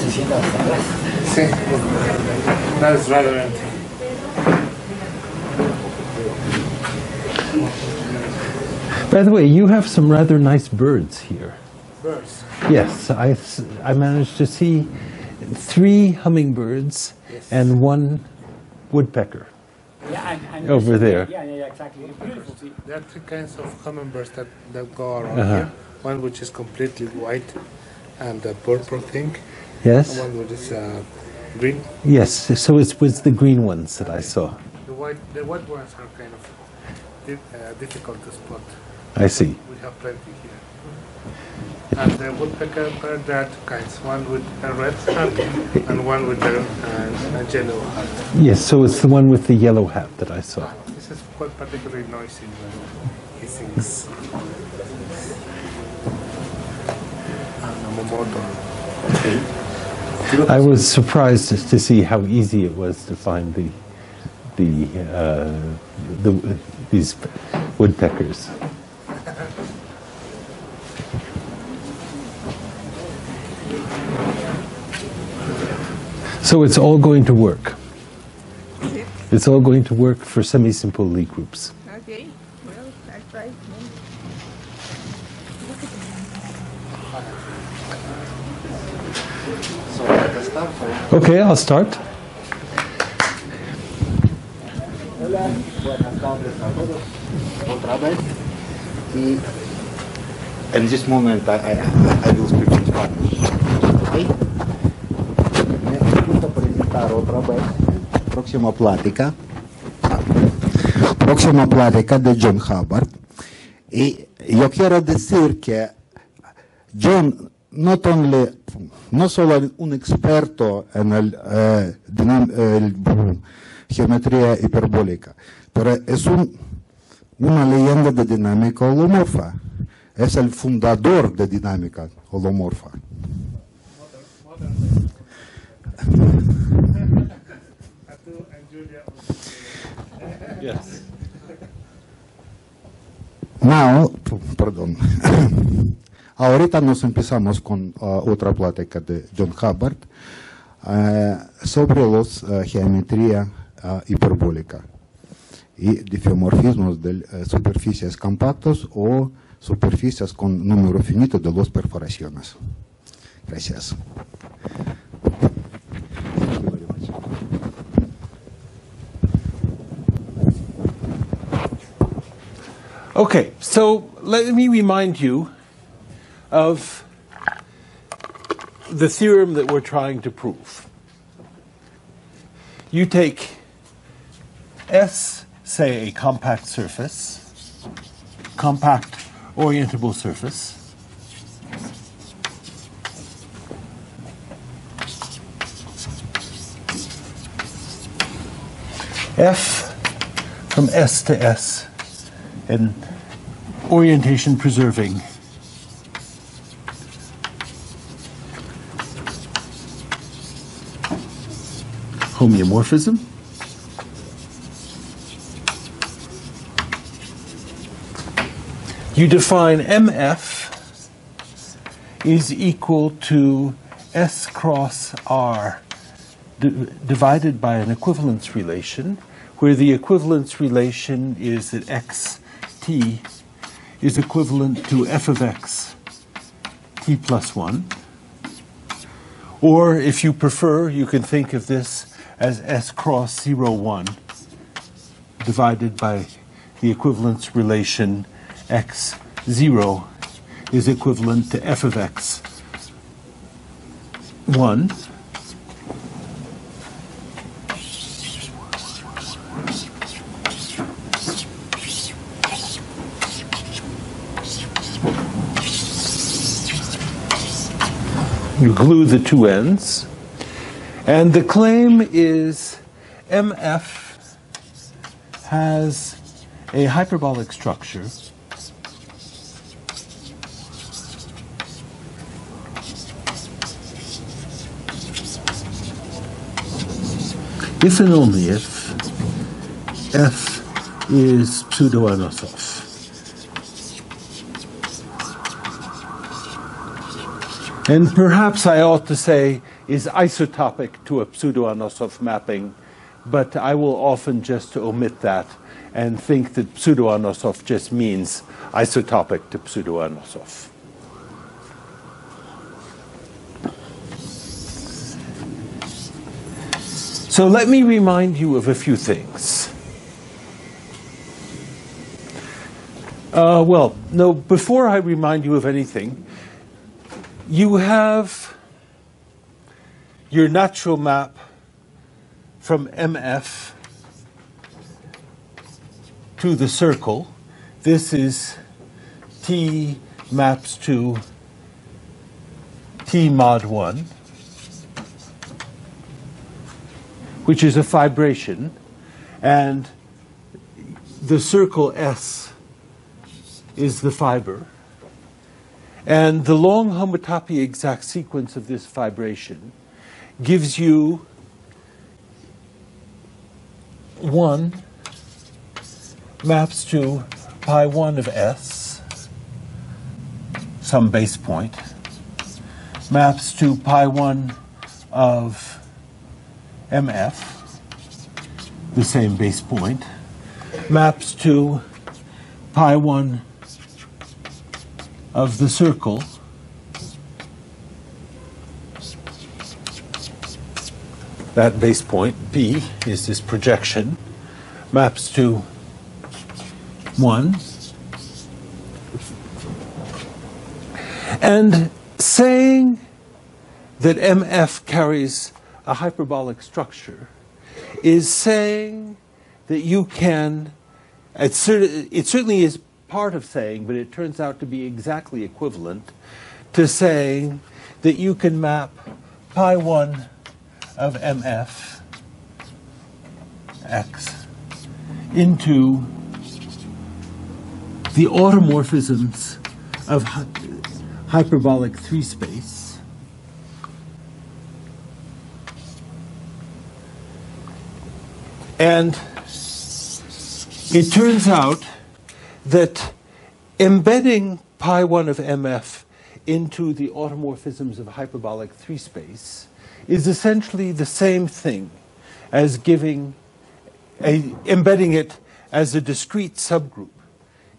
se sienta hasta atrás. Sí. That is rather empty. By the way, you have some rather nice birds here. Birds. Yes, I managed to see 3 hummingbirds and 1 woodpecker. Yeah, and Over there. Yeah, exactly. It's beautiful. See? There are 3 kinds of hummingbirds that go around here. One which is completely white and a purple thing. Yes? And one which is green. Yes, so it was the green ones that I saw. The white ones are kind of difficult to spot. I see. We have plenty here. And the woodpecker bird, there are 2 kinds. One with a red hat and one with a yellow hat. Yes, so it's the one with the yellow hat that I saw. This is quite particularly noisy when he sings. I was surprised to see how easy it was to find these woodpeckers. So it's all going to work. It's all going to work for semi-simple Lie groups. Okay, well, I tried. Okay, I'll start. Hola, buenas tardes a todos. Otra vez. In this moment, I will speak in Spanish. Okay? Me gusta presentar otra vez próxima plática de John Hubbard. Y yo quiero decir que John no solo un experto en geometría hiperbólica, pero es una leyenda de dinámica holomorfa. Es el fundador de dinámica holomorfa. Yes. Now, perdón. Ahorita nos empezamos con otra plática de John Hubbard sobre los geometría hiperbólica y diffeomorfismos de superficies compactas o superficies con número finito de las perforaciones. Gracias. Okay, so let me remind you of the theorem that we're trying to prove. You take S, say a compact surface, compact orientable surface, F from S to S, and orientation preserving homeomorphism. You define MF is equal to S cross R divided by an equivalence relation, where the equivalence relation is that xt is equivalent to f of x t plus 1. Or if you prefer, you can think of this as S cross 0, 1 divided by the equivalence relation x0 is equivalent to f of x 1. You glue the two ends, and the claim is MF has a hyperbolic structure if and only if F is pseudo-Anosov. and perhaps I ought to say is isotopic to a pseudo-Anosov mapping, but I will often just omit that and think that pseudo-Anosov just means isotopic to pseudo-Anosov. So let me remind you of a few things. Well, no, before I remind you of anything, you have your natural map from MF to the circle. This is T maps to T mod 1, which is a fibration, and the circle S is the fiber. And the long homotopy exact sequence of this fibration gives you 1 maps to pi 1 of S, some base point, maps to pi 1 of MF, the same base point, maps to pi 1 of the circle, that base point, P, is this projection, maps to 1. And saying that MF carries a hyperbolic structure is saying that you can, it certainly is part of saying, but it turns out to be exactly equivalent to saying that you can map pi 1 of MF X into the automorphisms of hyperbolic 3 space. And it turns out that embedding pi 1 of MF into the automorphisms of hyperbolic 3 space is essentially the same thing as embedding it as a discrete subgroup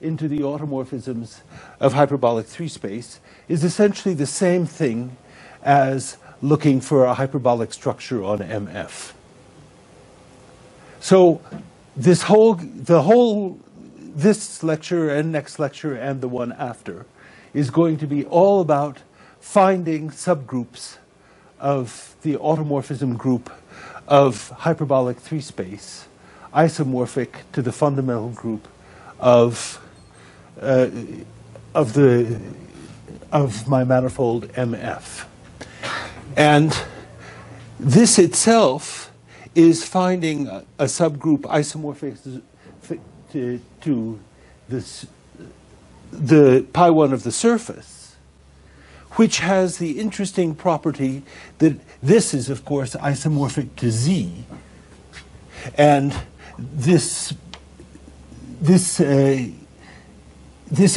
into the automorphisms of hyperbolic 3 space is essentially the same thing as looking for a hyperbolic structure on MF. So this lecture and next lecture and the one after is going to be all about finding subgroups of the automorphism group of hyperbolic 3 space isomorphic to the fundamental group of my manifold MF. And this itself is finding a subgroup isomorphic to this, the pi 1 of the surface, which has the interesting property that this is, of course, isomorphic to Z, and this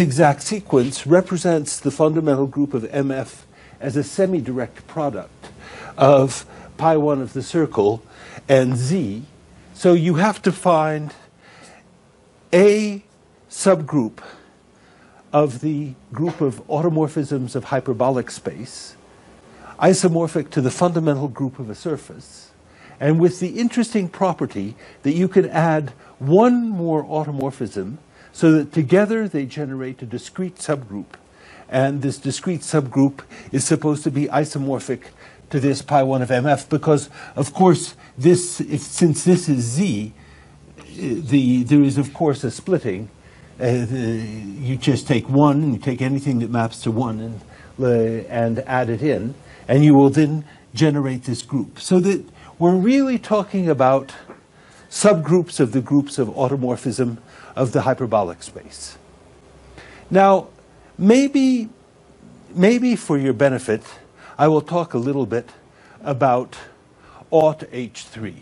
exact sequence represents the fundamental group of MF as a semi-direct product of pi 1 of the circle and Z. So you have to find a subgroup of the group of automorphisms of hyperbolic space, isomorphic to the fundamental group of a surface, and with the interesting property that you can add one more automorphism so that together they generate a discrete subgroup. And this discrete subgroup is supposed to be isomorphic to this pi 1 of MF because, of course, since this is Z, there is, of course, a splitting. You just take 1, and you take anything that maps to 1 and add it in, and you will then generate this group. So that we're really talking about subgroups of the groups of automorphism of the hyperbolic space. Now, maybe for your benefit, I will talk a little bit about aut H3.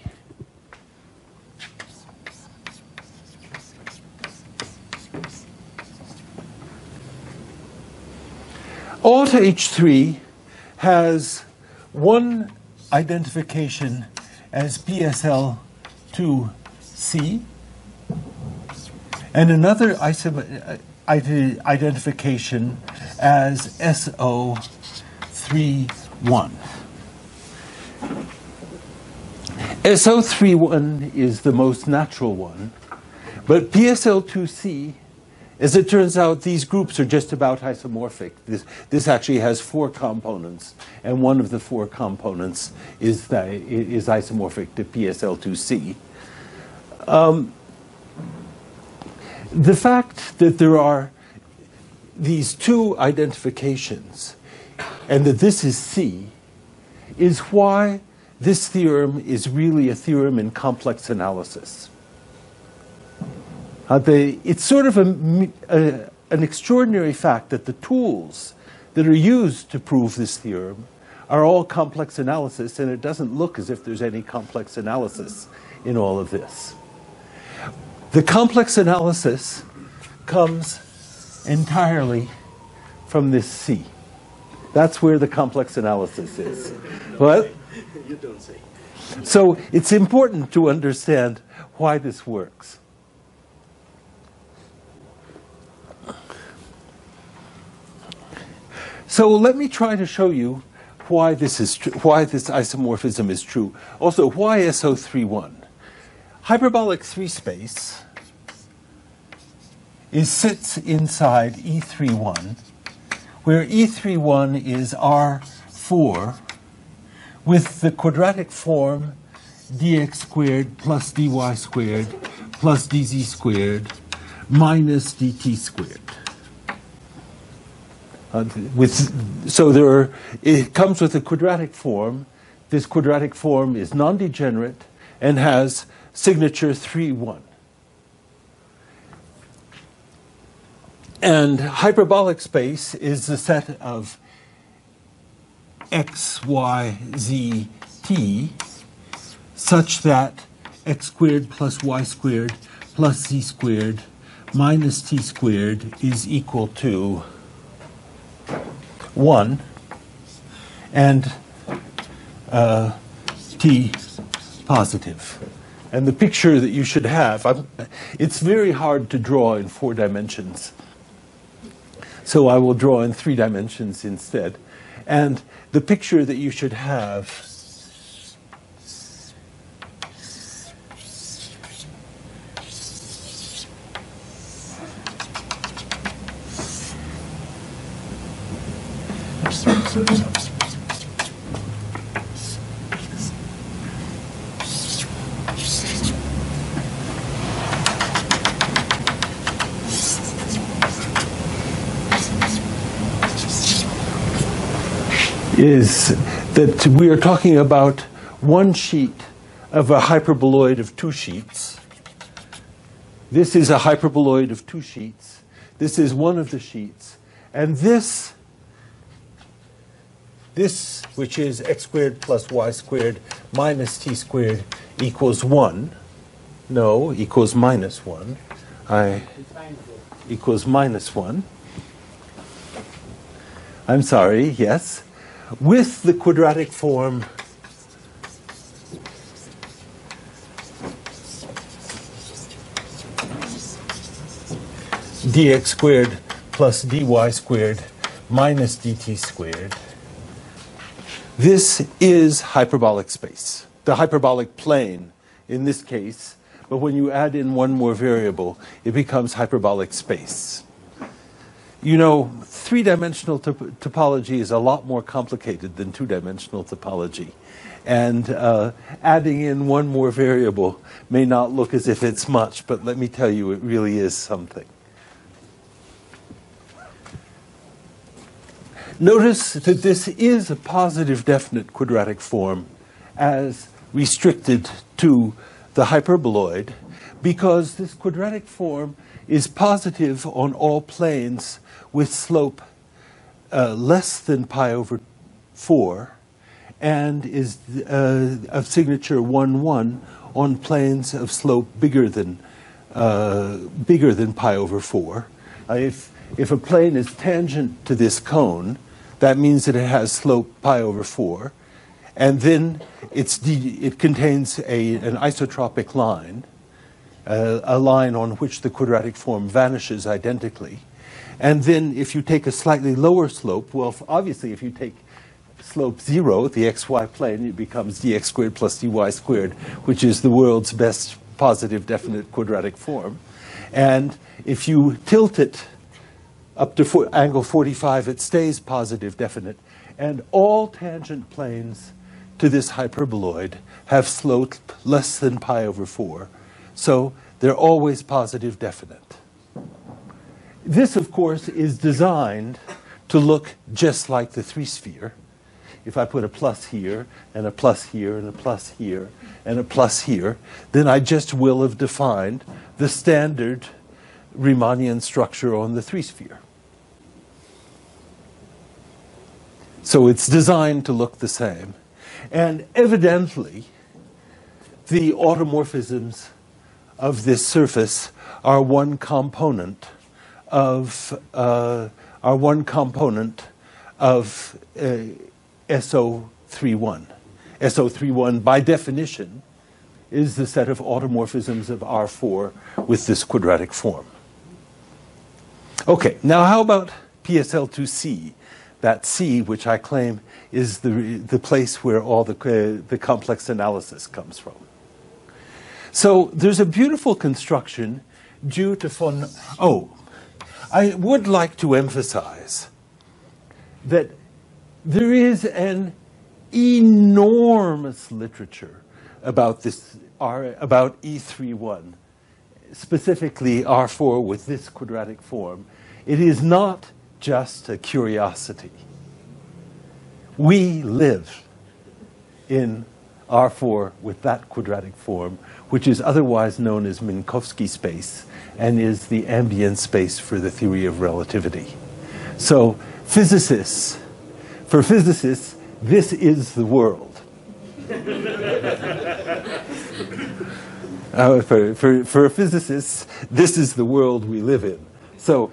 Aut H3 has one identification as PSL2C and another identification as SO31. SO31 is the most natural one, but PSL2C, as it turns out, these groups are just about isomorphic. This actually has 4 components, and one of the 4 components is isomorphic to PSL2C. The fact that there are these 2 identifications and that this is C is why this theorem is really a theorem in complex analysis. It's sort of an extraordinary fact that the tools that are used to prove this theorem are all complex analysis, and it doesn't look as if there's any complex analysis in all of this. The complex analysis comes entirely from this C. That's where the complex analysis is. What? You don't say. So it's important to understand why this works. So let me try to show you why this is why this isomorphism is true. Also, why SO31? Hyperbolic 3 space sits inside E31, where E31 is R4 with the quadratic form dx squared plus dy squared plus dz squared minus dt squared. It comes with a quadratic form. This quadratic form is non-degenerate and has signature 3,1. And hyperbolic space is the set of x, y, z, t, such that x squared plus y squared plus z squared minus t squared is equal to 1, and t positive. And the picture that you should have, it's very hard to draw in 4 dimensions. So I will draw in 3 dimensions instead. And the picture that you should have is that we are talking about one sheet of a hyperboloid of 2 sheets. This is a hyperboloid of 2 sheets. This is one of the sheets. And this, which is x squared plus y squared minus t squared equals 1. No, equals minus 1. Equals minus 1. I'm sorry, yes. With the quadratic form dx squared plus dy squared minus dt squared. This is hyperbolic space, the hyperbolic plane in this case, but when you add in one more variable, it becomes hyperbolic space. You know, 3-dimensional topology is a lot more complicated than 2-dimensional topology. And adding in one more variable may not look as if it's much, but let me tell you, it really is something. Notice that this is a positive definite quadratic form as restricted to the hyperboloid, because this quadratic form is positive on all planes with slope less than pi over 4, and is of signature 1, 1 on planes of slope bigger than pi over 4. If a plane is tangent to this cone, that means that it has slope pi over 4. And then it contains an isotropic line, a line on which the quadratic form vanishes identically. And then if you take a slightly lower slope, well, obviously if you take slope 0, the xy plane, it becomes dx squared plus dy squared, which is the world's best positive definite quadratic form. And if you tilt it up to angle 45, it stays positive definite. And all tangent planes to this hyperboloid have slope less than pi over 4. So they're always positive definite. This, of course, is designed to look just like the three-sphere. If I put a plus here, and a plus here, and a plus here, and a plus here, then I just will have defined the standard Riemannian structure on the three-sphere. So it's designed to look the same. And evidently, the automorphisms of this surface are one component of SO31. SO31, by definition, is the set of automorphisms of R4 with this quadratic form. Okay, now how about PSL2C? That C, which I claim is the place where all the complex analysis comes from. So there's a beautiful construction due to von... Oh, I would like to emphasize that there is an enormous literature about this, about E31, specifically R4 with this quadratic form. It is not just a curiosity. We live in R4 with that quadratic form, which is otherwise known as Minkowski space and is the ambient space for the theory of relativity. So for physicists, this is the world. For physicists, this is the world we live in. So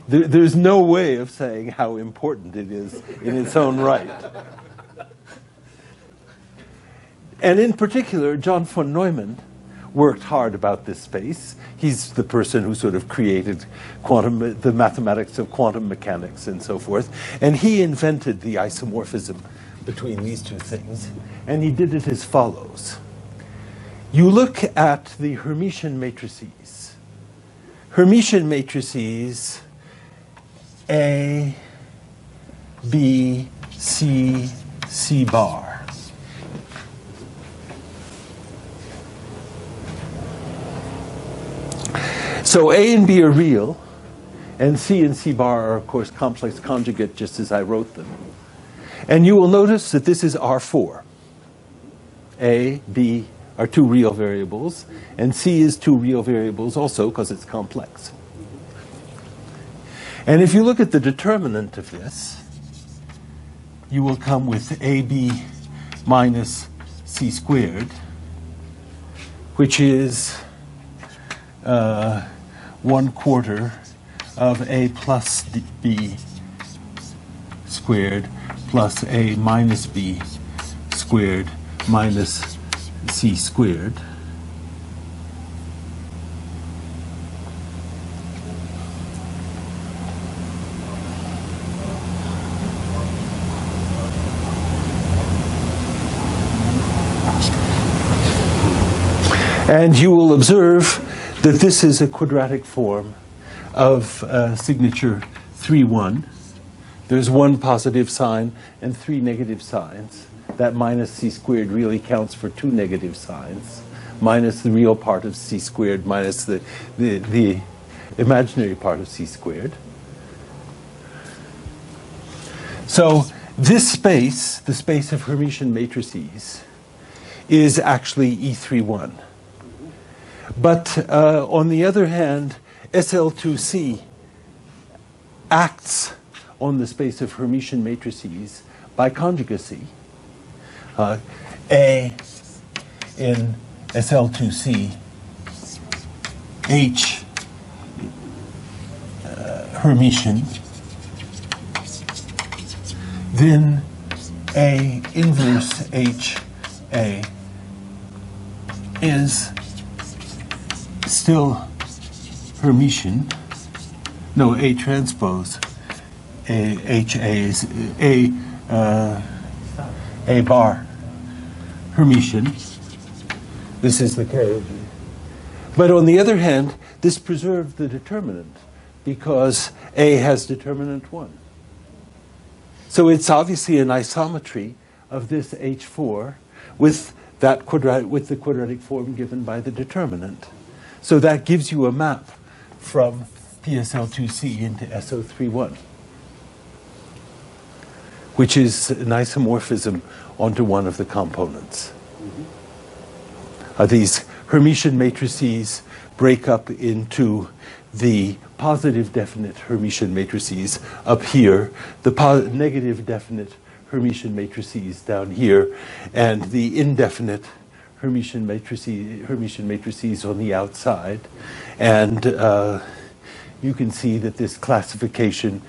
there's no way of saying how important it is in its own right. And in particular, John von Neumann worked hard about this space. He's the person who sort of created the mathematics of quantum mechanics and so forth. And he invented the isomorphism between these two things. And he did it as follows. You look at the Hermitian matrices. Hermitian matrices A, B, C, C bar. So A and B are real, and C and C bar are, of course, complex conjugate, just as I wrote them. And you will notice that this is R4. A, B are two real variables, and C is two real variables also, because it's complex. And if you look at the determinant of this, you will come with AB minus C squared, which is 1/4 of A plus B squared plus A minus B squared minus C squared. And you will observe that this is a quadratic form of signature 3-1. There's one positive sign and three negative signs. That minus C squared really counts for two negative signs, minus the real part of C squared minus the imaginary part of C squared. So this space, the space of Hermitian matrices, is actually E31. But on the other hand, SL2C acts on the space of Hermitian matrices by conjugacy. A in SL2C, H Hermitian, then A inverse H A is still Hermitian. No, A transpose A H A is A bar Hermitian. This is the case. But on the other hand, this preserved the determinant because A has determinant 1. So it's obviously an isometry of this H4 with that with the quadratic form given by the determinant. So that gives you a map from PSL2C into SO31, which is an isomorphism onto one of the components. These Hermitian matrices break up into the positive definite Hermitian matrices up here, the negative definite Hermitian matrices down here, and the indefinite Hermitian matrices on the outside. And you can see that this classification,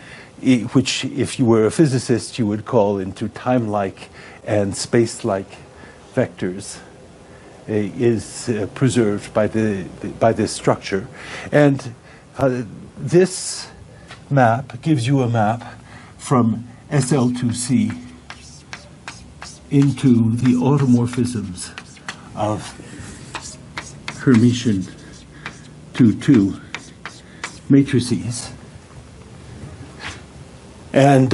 which if you were a physicist you would call into time-like and space-like vectors, is preserved by this structure. And this map gives you a map from SL2C into the automorphisms of Hermitian 2-2 matrices. And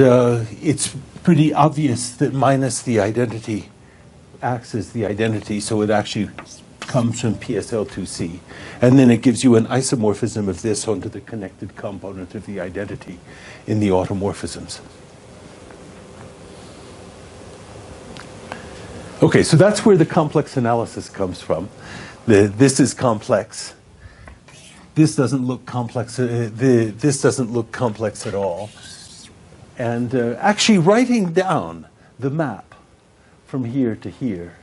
it's pretty obvious that minus the identity acts as the identity, so it actually comes from PSL2C. And then it gives you an isomorphism of this onto the connected component of the identity in the automorphisms. Okay, so that's where the complex analysis comes from. This is complex. This doesn't look complex. This doesn't look complex at all. And actually writing down the map from here to here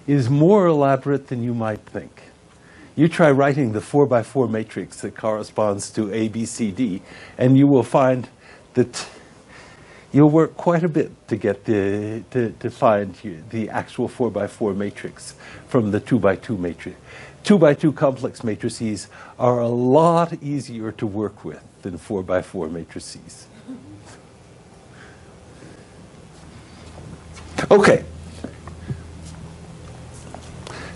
is more elaborate than you might think. You try writing the 4x4 matrix that corresponds to A, B, C, D, and you will find that you'll work quite a bit to get to find the actual 4x4 matrix from the 2x2 matrix. 2x2 complex matrices are a lot easier to work with than 4x4 matrices. Okay.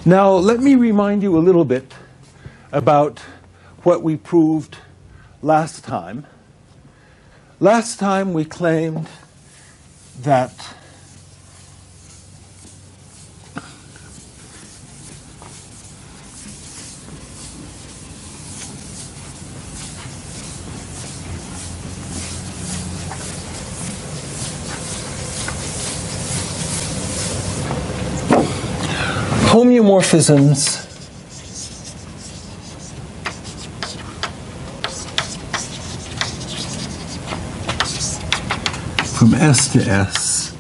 Now, let me remind you a little bit about what we proved last time. Last time we claimed that homeomorphisms from S to S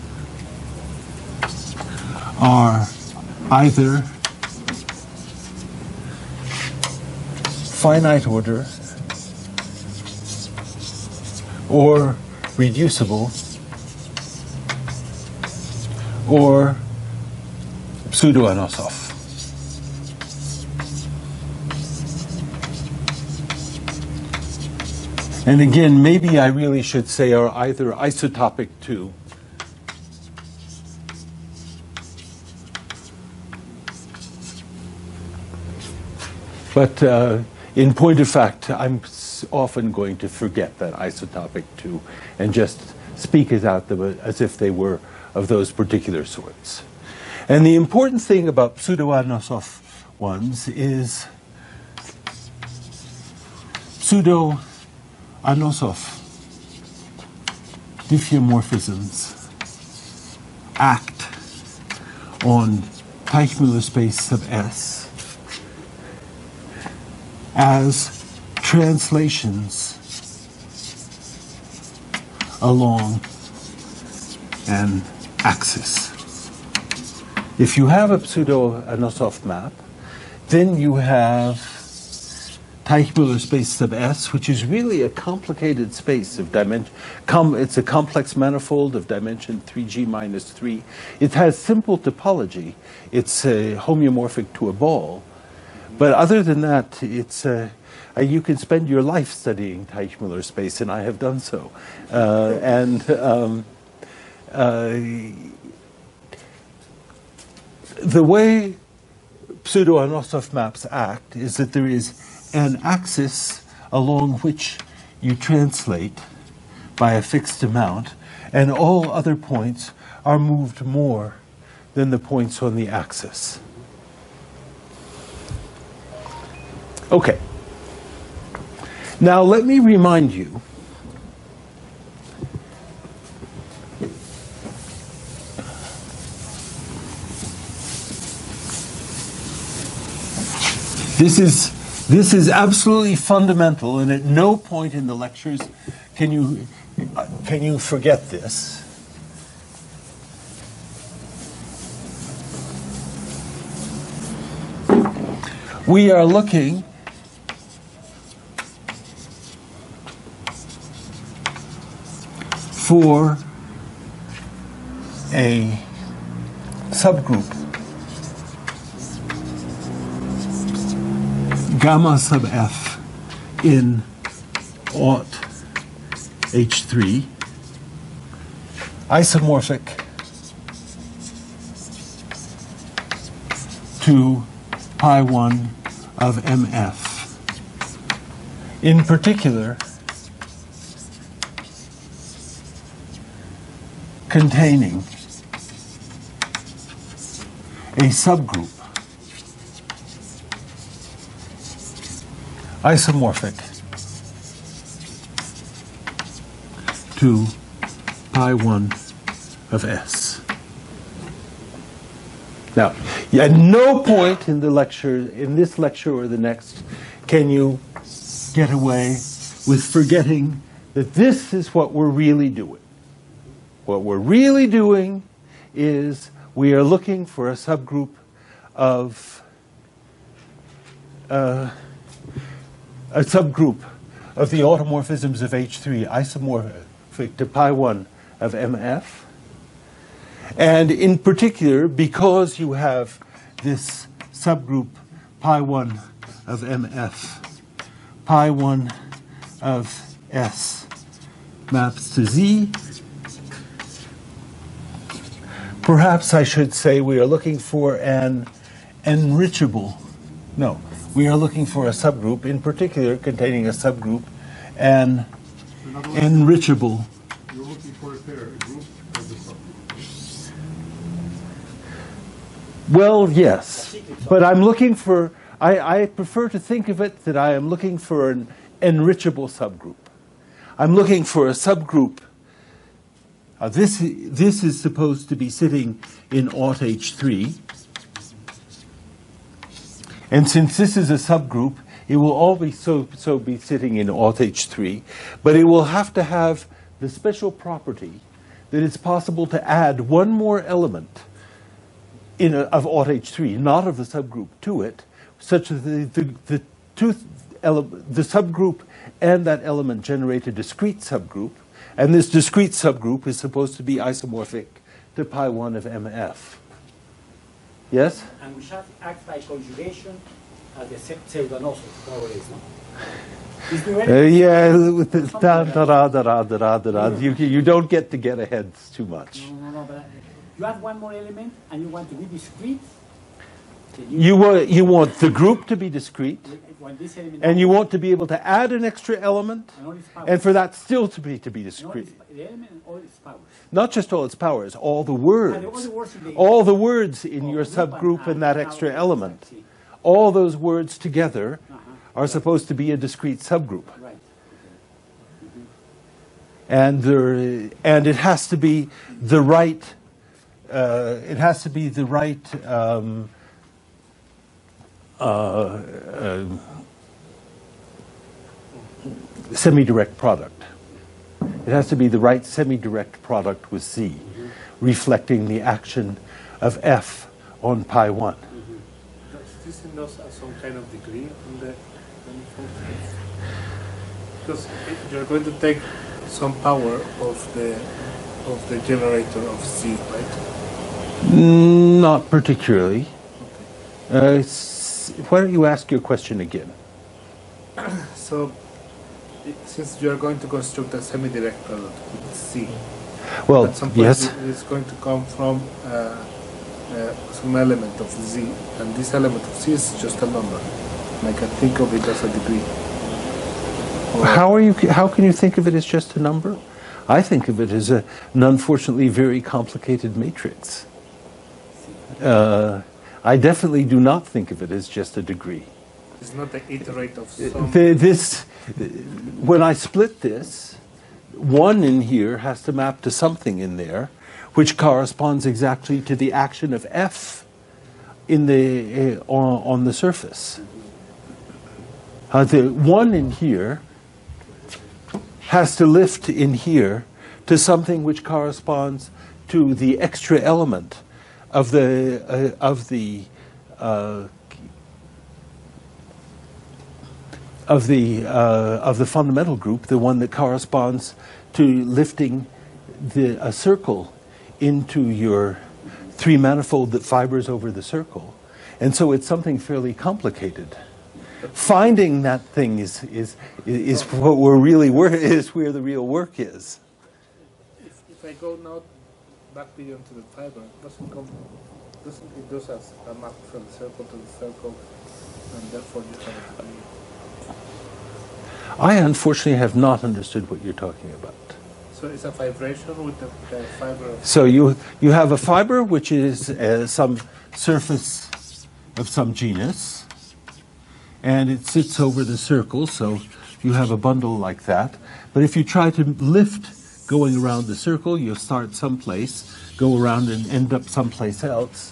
are either finite order or reducible or pseudo-Anosov. And again, maybe I really should say are either isotopic to but in point of fact, I'm often going to forget that isotopic to and just speak it out as if they were of those particular sorts. And the important thing about pseudo-Anosov ones is pseudo-Anosov diffeomorphisms act on Teichmüller space sub S as translations along an axis. If you have a pseudo-Anosov map, then you have Teichmüller space sub S, which is really a complicated space of dimension. It's a complex manifold of dimension 3g minus 3. It has simple topology. It's homeomorphic to a ball. But other than that, it's you can spend your life studying Teichmüller space, and I have done so. The way pseudo-Anosov maps act is that there is an axis along which you translate by a fixed amount, and all other points are moved more than the points on the axis. Okay. Now let me remind you This is absolutely fundamental, and at no point in the lectures can you forget this. We are looking for a subgroup gamma sub f in aught H3 isomorphic to pi 1 of MF. In particular, containing a subgroup isomorphic to pi 1 of S. Now, at no point in the lecture, in this lecture or the next, can you get away with forgetting that this is what we're really doing. What we're really doing is we are looking for a subgroup of the automorphisms of H3 isomorphic to pi 1 of MF. And in particular, because you have this subgroup pi 1 of MF, pi 1 of S maps to Z, perhaps I should say we are looking for an enrichable, no, we are looking for a subgroup, in particular containing a subgroup, an enrichable. You're looking for a pair, a group of the subgroup. Well, yes, but I'm looking for, I prefer to think of it that I am looking for an enrichable subgroup. I'm looking for a subgroup. This is supposed to be sitting in aught H3. And since this is a subgroup, it will always so be sitting in aught H3, but it will have to have the special property that it's possible to add one more element of aught H3, not of the subgroup, to it, such that the subgroup and that element generate a discrete subgroup, and this discrete subgroup is supposed to be isomorphic to pi 1 of MF. Yes? And we shall act by conjugation as the pseudo-Anosov, more or less, no? You don't get to get ahead too much. No, but you add one more element and you want to be discrete. You want the group to be discrete, and you want to be able to add an extra element, and for that still to be discrete. The element and all its powers. Not just all its powers, all the words. All the words in your subgroup and that extra element. All those words together are supposed to be a discrete subgroup. Right. And it has to be the right. It has to be the right. Semi-direct product. It has to be the right semi-direct product with Z, reflecting the action of F on pi 1. Does this indicate some kind of degree Because you're going to take some power of the generator of Z, right? Not particularly. Why don't you ask your question again? So, since you are going to construct a semi-direct product with Z, Well, at some point yes. it's going to come from some element of Z, and this element of Z is just a number. And I can think of it as a degree. Or How can you think of it as just a number? I think of it as an unfortunately very complicated matrix. I definitely do not think of it as just a degree. it's not the iterate of some. When I split this, 1 in here has to map to something in there, which corresponds exactly to the action of F in on the surface. The 1 in here has to lift in here to something which corresponds to the extra element of the fundamental group, the one that corresponds to lifting a circle into your 3-manifold that fibers over the circle. And so it's something fairly complicated. Finding that thing is what we're really is where the real work is. If I go now back beyond to the fiber, it does as a map from the circle to the circle, and therefore you have a degree. I unfortunately have not understood what you're talking about. So it's a vibration with the fiber. So you have a fiber which is some surface of some genus, and it sits over the circle, so you have a bundle like that. But if you try to lift going around the circle, you'll start someplace, go around and end up someplace else,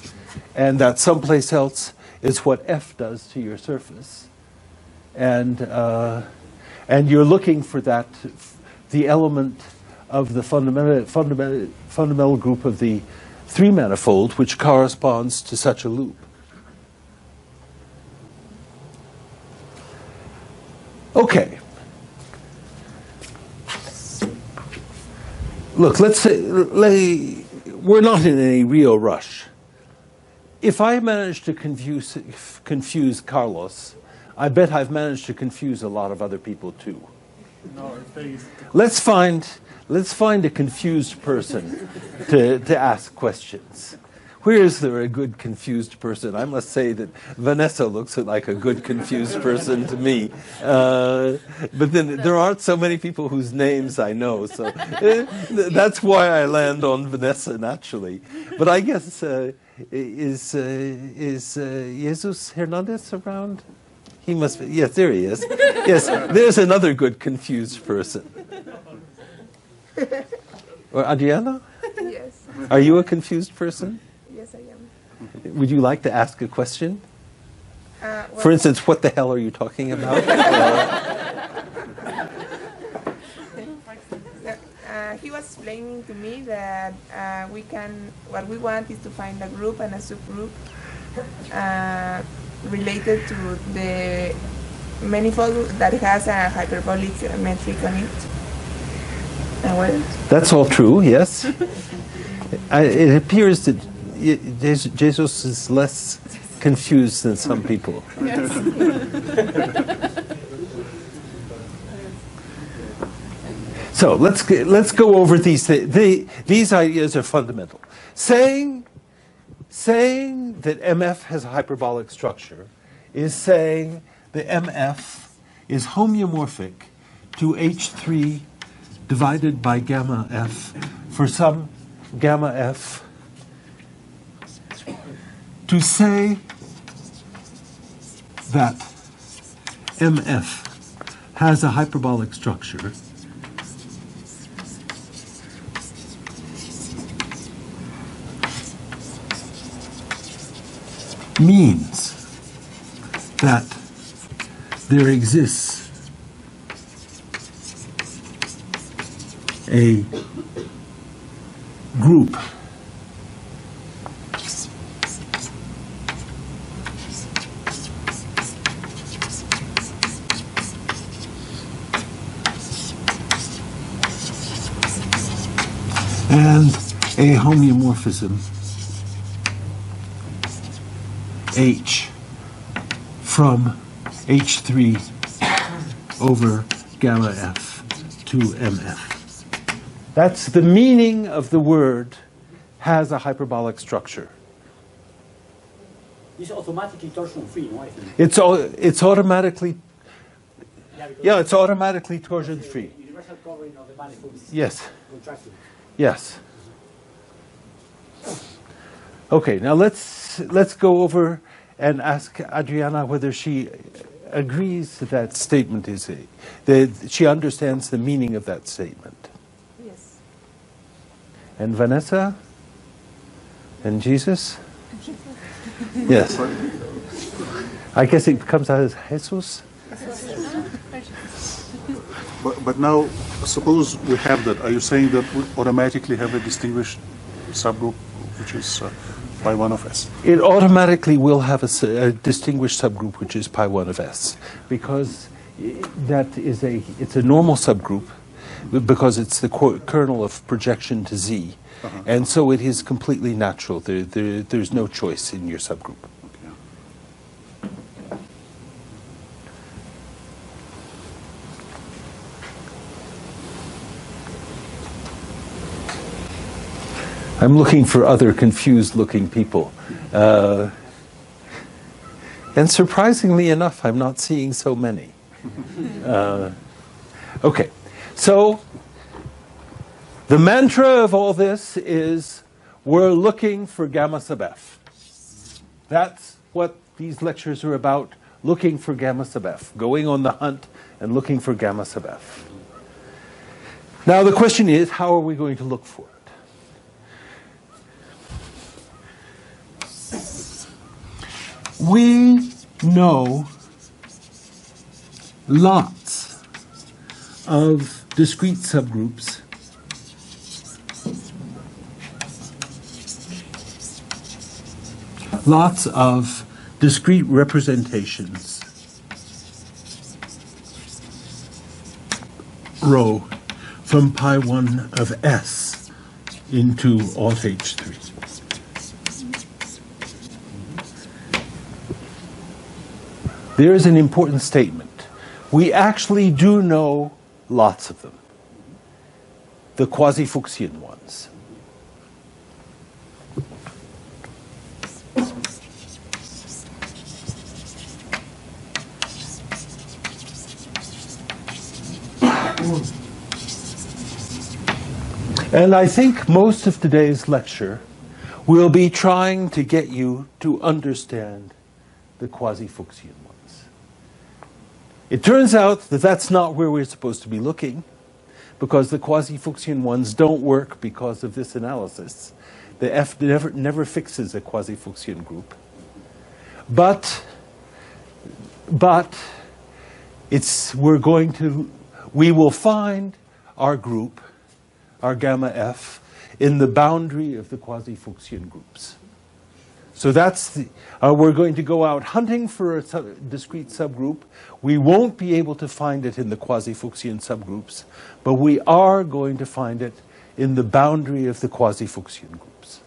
and that someplace else is what F does to your surface. And you're looking for that, the element of the fundamental group of the 3-manifold, which corresponds to such a loop. Okay. Look, let's say we're not in any real rush. If I manage to confuse Carlos, I bet I've managed to confuse a lot of other people too. No, it's very easy. Let's find a confused person to ask questions. Where is there a good confused person? I must say that Vanessa looks like a good confused person to me. But then there aren't so many people whose names I know, so that's why I land on Vanessa naturally. But I guess is Jesus Hernandez around? He must be. Yes, there he is. Yes, there's another good confused person. Or Adriana? Yes. Are you a confused person? Yes, I am. Would you like to ask a question? Well, For instance, what the hell are you talking about? he was explaining to me that what we want is to find a group and a subgroup related to the manifold that has a hyperbolic metric on it. And what else? That's all true, yes. It appears that Jesus is less confused than some people. Yes. So let's go over these things. These ideas are fundamental. Saying that MF has a hyperbolic structure is saying that MF is homeomorphic to H3 divided by gamma F for some gamma F. To say that MF has a hyperbolic structure means that there exists a group and a homeomorphism H from H3 over gamma F to MF. That's the meaning of the word has a hyperbolic structure. It's automatically torsion-free, no, I think. It's automatically, it's automatically torsion-free. Universal covering of the manifold is Yes. contracted. Yes. Okay, now let's go over and ask Adriana whether she agrees that that statement is that she understands the meaning of that statement. Yes. And Vanessa? And Jesus? Yes. I guess it comes out as Jesus. But now, suppose we have that. Are you saying that we automatically have a distinguished subgroup, which is pi 1 of S? It automatically will have a distinguished subgroup, which is pi 1 of S, because it's a normal subgroup, because it's the kernel of projection to Z, and so it is completely natural. There's no choice in your subgroup. I'm looking for other confused-looking people. And surprisingly enough, I'm not seeing so many. Okay, so the mantra of all this is we're looking for gamma sub F. That's what these lectures are about, looking for gamma sub F, going on the hunt and looking for gamma sub F. Now the question is, how are we going to look for it? We know lots of discrete subgroups lots of discrete representations rho from pi 1 of S into alt H3. There is an important statement. We actually do know lots of them, the quasi-Fuchsian ones. And I think most of today's lecture will be trying to get you to understand the quasi-Fuchsian ones. It turns out that that's not where we're supposed to be looking, because the quasi-Fuchsian ones don't work because of this analysis. The F never fixes a quasi-Fuchsian group. But we will find our group, our gamma F, in the boundary of the quasi-Fuchsian groups. So we're going to go out hunting for a discrete subgroup. We won't be able to find it in the quasi-Fuchsian subgroups, but we are going to find it in the boundary of the quasi-Fuchsian groups.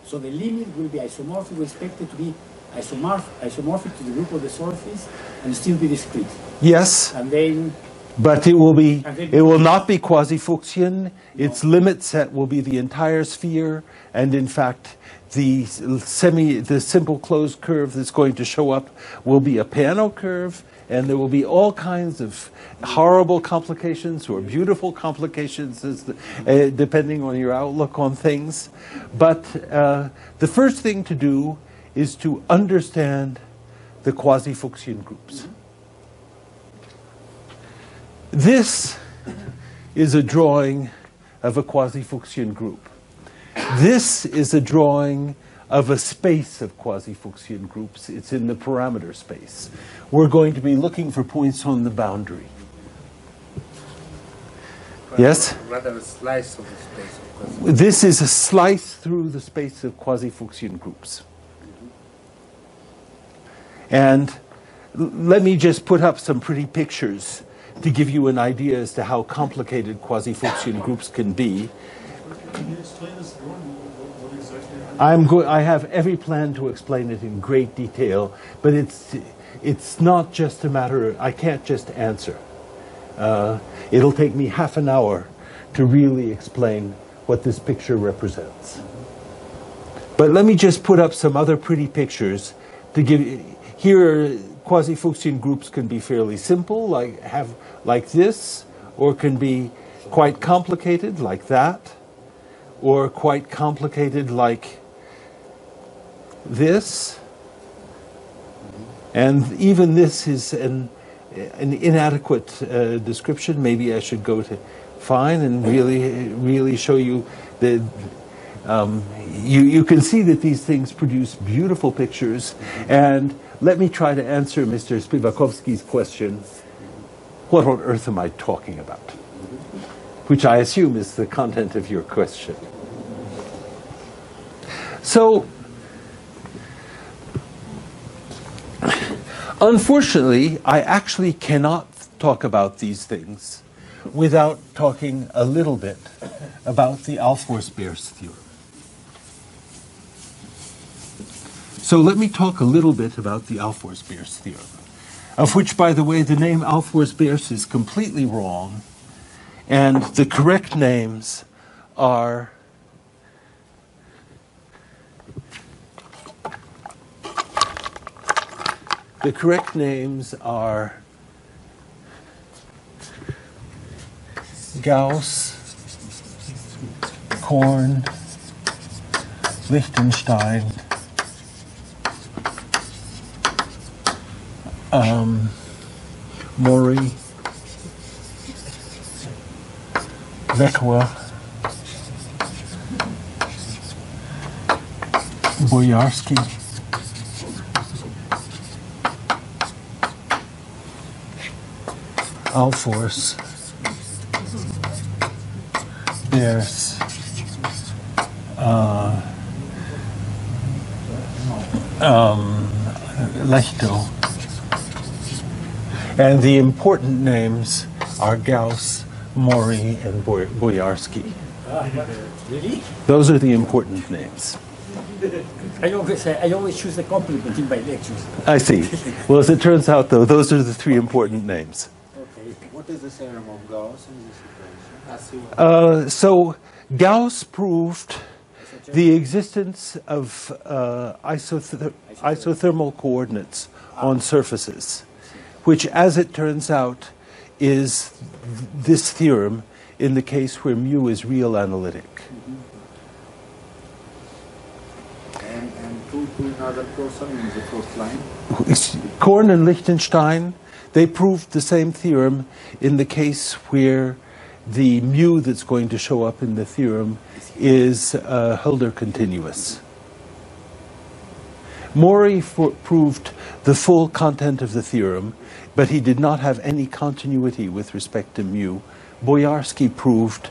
So the limit will be isomorphic. We expect it to be isomorphic to the group of the surface and still be discrete. Yes. And then, but it will not be quasi-Fuchsian. Its limit set will be the entire sphere, and in fact, the simple closed curve that's going to show up will be a Peano curve, and there will be all kinds of horrible complications or beautiful complications, depending on your outlook on things. But the first thing to do is to understand the quasi-Fuchsian groups. This is a drawing of a quasi-Fuchsian group. This is a drawing of a space of quasi-Fuchsian groups. It's in the parameter space. We're going to be looking for points on the boundary. Yes? Rather a slice of the space of quasi-Fuchsian. This is a slice through the space of quasi-Fuchsian groups. And let me just put up some pretty pictures to give you an idea as to how complicated quasi-Fuchsian groups can be. Can you explain this more? What exactly? I have every plan to explain it in great detail, but it's not just a matter, I can't just answer. It'll take me half an hour to really explain what this picture represents. But let me just put up some other pretty pictures to give. Here, quasi-Fuchsian groups can be fairly simple, like this, or can be quite complicated, like that, or quite complicated, like this. And even this is an inadequate description. Maybe I should go to fine and really show you that you can see that these things produce beautiful pictures. And let me try to answer Mr. Spivakovsky's question, what on earth am I talking about? Which I assume is the content of your question. So, unfortunately, I actually cannot talk about these things without talking a little bit about the Alfors-Beers theorem. So let me talk a little bit about the Alfors-Beers theorem, of which, by the way, the name Alfors-Beers is completely wrong, and the correct names are Gauss, Korn, Lichtenstein, Mori, Vekwa, Boyarsky, Alfors, Beers, Lechto. And the important names are Gauss, Mori, and Boyarsky. Really? Those are the important names. I always choose the complement in my lectures. I see. Well, as it turns out, though, those are the three important names. Okay. What is the theorem of Gauss in this equation? So Gauss proved the existence of isothermal coordinates on surfaces, which, as it turns out, is this theorem in the case where mu is real analytic. And two another person in the first line? Korn and Lichtenstein, they proved the same theorem in the case where the mu that's going to show up in the theorem is Hölder continuous. Mori proved the full content of the theorem, but he did not have any continuity with respect to mu. Boyarsky proved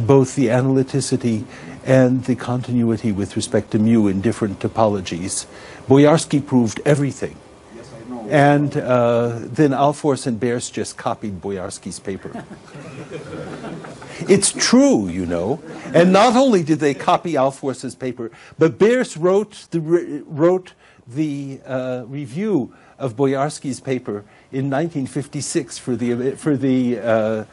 both the analyticity and the continuity with respect to mu in different topologies. Boyarsky proved everything. Yes, I know. And then Alfors and Beers just copied Boyarsky's paper. It's true, you know. And not only did they copy Alfors's paper, but Beers wrote the review of Boyarsky's paper in 1956 for the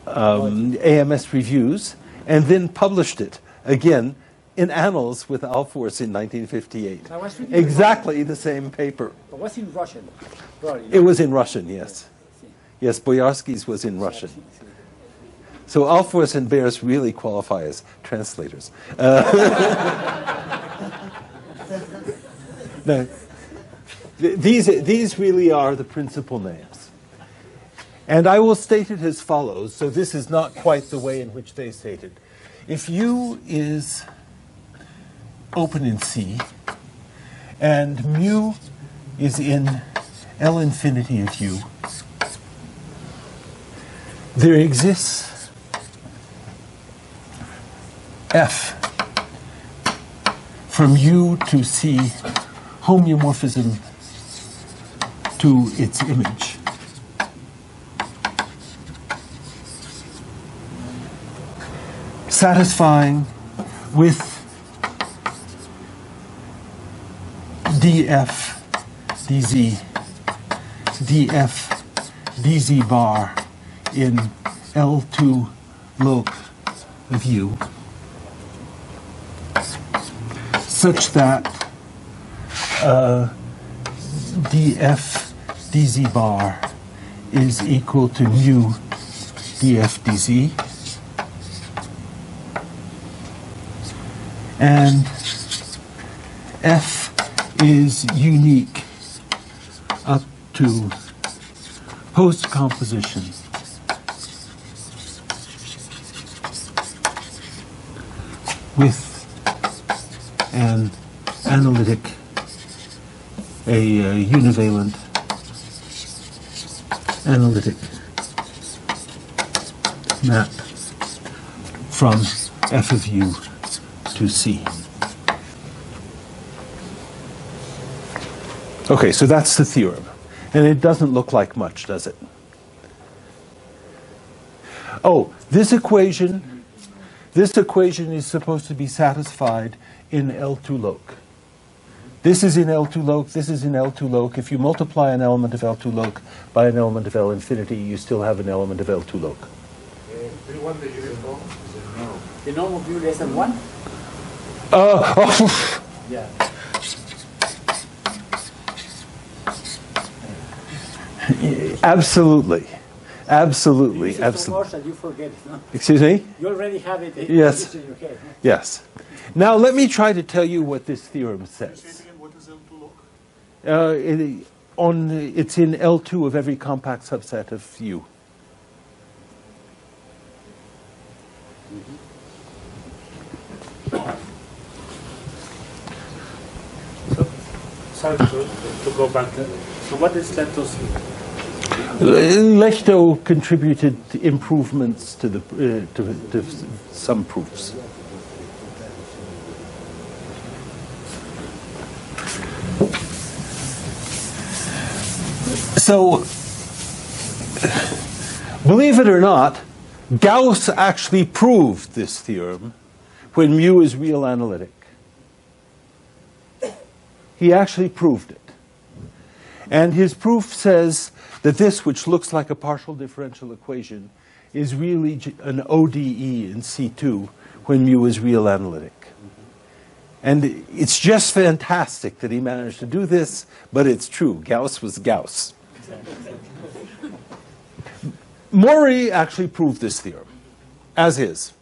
AMS reviews, and then published it again in Annals with Alfors in 1958. Exactly the same paper. It was in Russian, probably. It was in Russian, yes. Yes, Boyarsky's was in Russian. So Alfors and Beers really qualify as translators. No, these really are the principal names. And I will state it as follows, so this is not quite the way in which they state it. If U is open in C, and mu is in L infinity of U, there exists F from U to C homeomorphism to its image. Satisfying with df dz bar in L2 loc of U, such that df dz bar is equal to mu df dz, and f is unique up to post-composition with an analytic, a univalent analytic map from f of u to C. Okay, so that's the theorem. And it doesn't look like much, does it? Oh, this equation is supposed to be satisfied in L2 loc. This is in L2 loc, this is in L2 loc. If you multiply an element of L2 loc by an element of L infinity, you still have an element of L2 loc. Do you want the unit norm? No. The norm of U less than 1? Yeah. Absolutely. Absolutely. It's Absolutely. so much that you forget it, no? Excuse me? You already have it Yes. in your head. No? Yes. Now let me try to tell you what this theorem says. What is L2 loc? It's in L2 of every compact subset of U. Sorry to go back. So what is Leto's? Lehto contributed improvements to to some proofs. So, believe it or not, Gauss actually proved this theorem when mu is real analytic. He actually proved it. And his proof says that this, which looks like a partial differential equation, is really an ODE in C2 when mu is real analytic. And it's just fantastic that he managed to do this, but it's true. Gauss was Gauss. Maury actually proved this theorem, as is.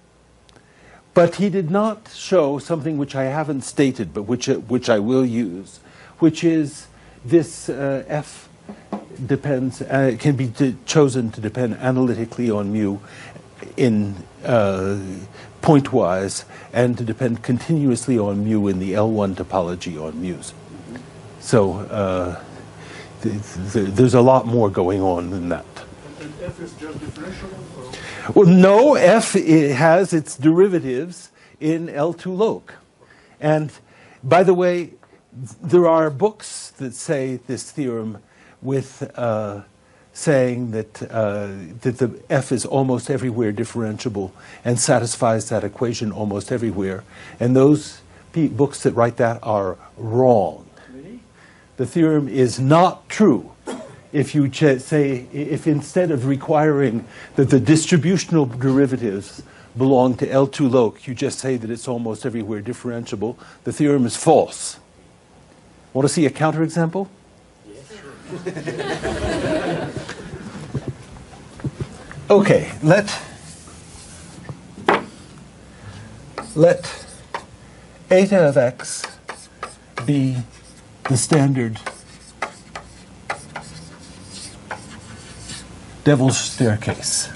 But he did not show something which I haven't stated, but which I will use, which is this f depends, can be chosen to depend analytically on mu in pointwise, and to depend continuously on mu in the L1 topology on mu's. So there's a lot more going on than that. And f is just differentiable? Well, no, f has its derivatives in L2 loc. And by the way, there are books that say this theorem with saying that the f is almost everywhere differentiable and satisfies that equation almost everywhere. And those books that write that are wrong. Really? The theorem is not true if you say, if instead of requiring that the distributional derivatives belong to L2 loc, you just say that it's almost everywhere differentiable, the theorem is false. Want to see a counterexample? Okay, let eta of x be the standard devil's staircase.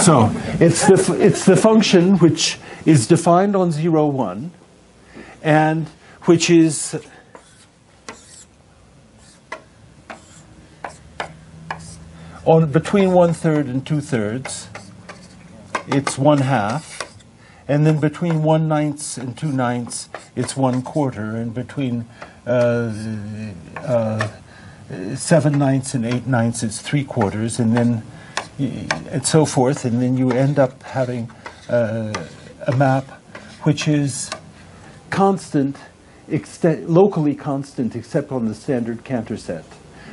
So it's the function which is defined on 0, 1, and which is on between 1/3 and 2/3. It's 1/2, And then between 1/9 and 2/9, it's 1/4, and between 7/9 and 8/9, it's 3/4, and then and so forth, and then you end up having a map which is constant, locally constant, except on the standard Cantor set,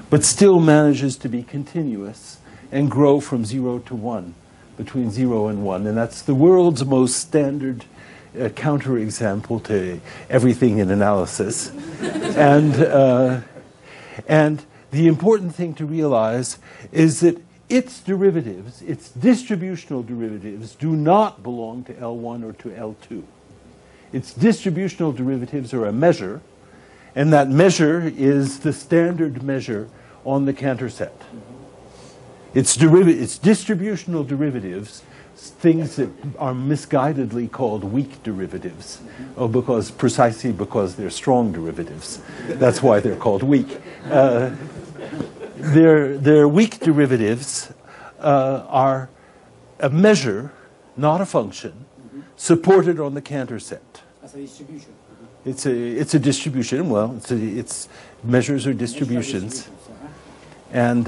but still manages to be continuous and grow from 0 to 1, between 0 and 1. And that's the world's most standard counterexample to everything in analysis. And the important thing to realize is that its derivatives, its distributional derivatives, do not belong to L1 or to L2. Its distributional derivatives are a measure, and that measure is the standard measure on the Cantor set. Its distributional derivatives, things that are misguidedly called weak derivatives, precisely because they're strong derivatives. That's why they're called weak. Their weak derivatives are a measure, not a function, supported on the Cantor set. As a distribution. It's a distribution. Well, it's measures are distributions. And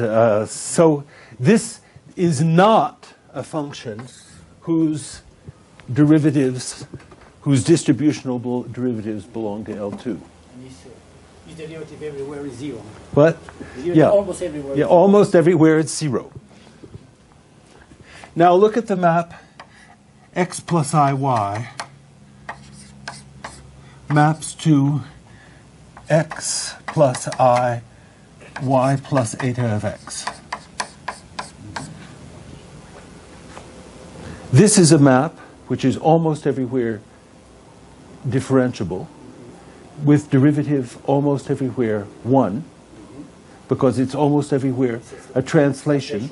so this is not a function whose distributional derivatives belong to L2. And this derivative everywhere is 0. What? Yeah. Almost everywhere. Yeah, almost everywhere it's 0. Now look at the map x plus iy maps to x plus I y plus eta of x. This is a map which is almost everywhere differentiable, with derivative almost everywhere 1, because it's almost everywhere a translation.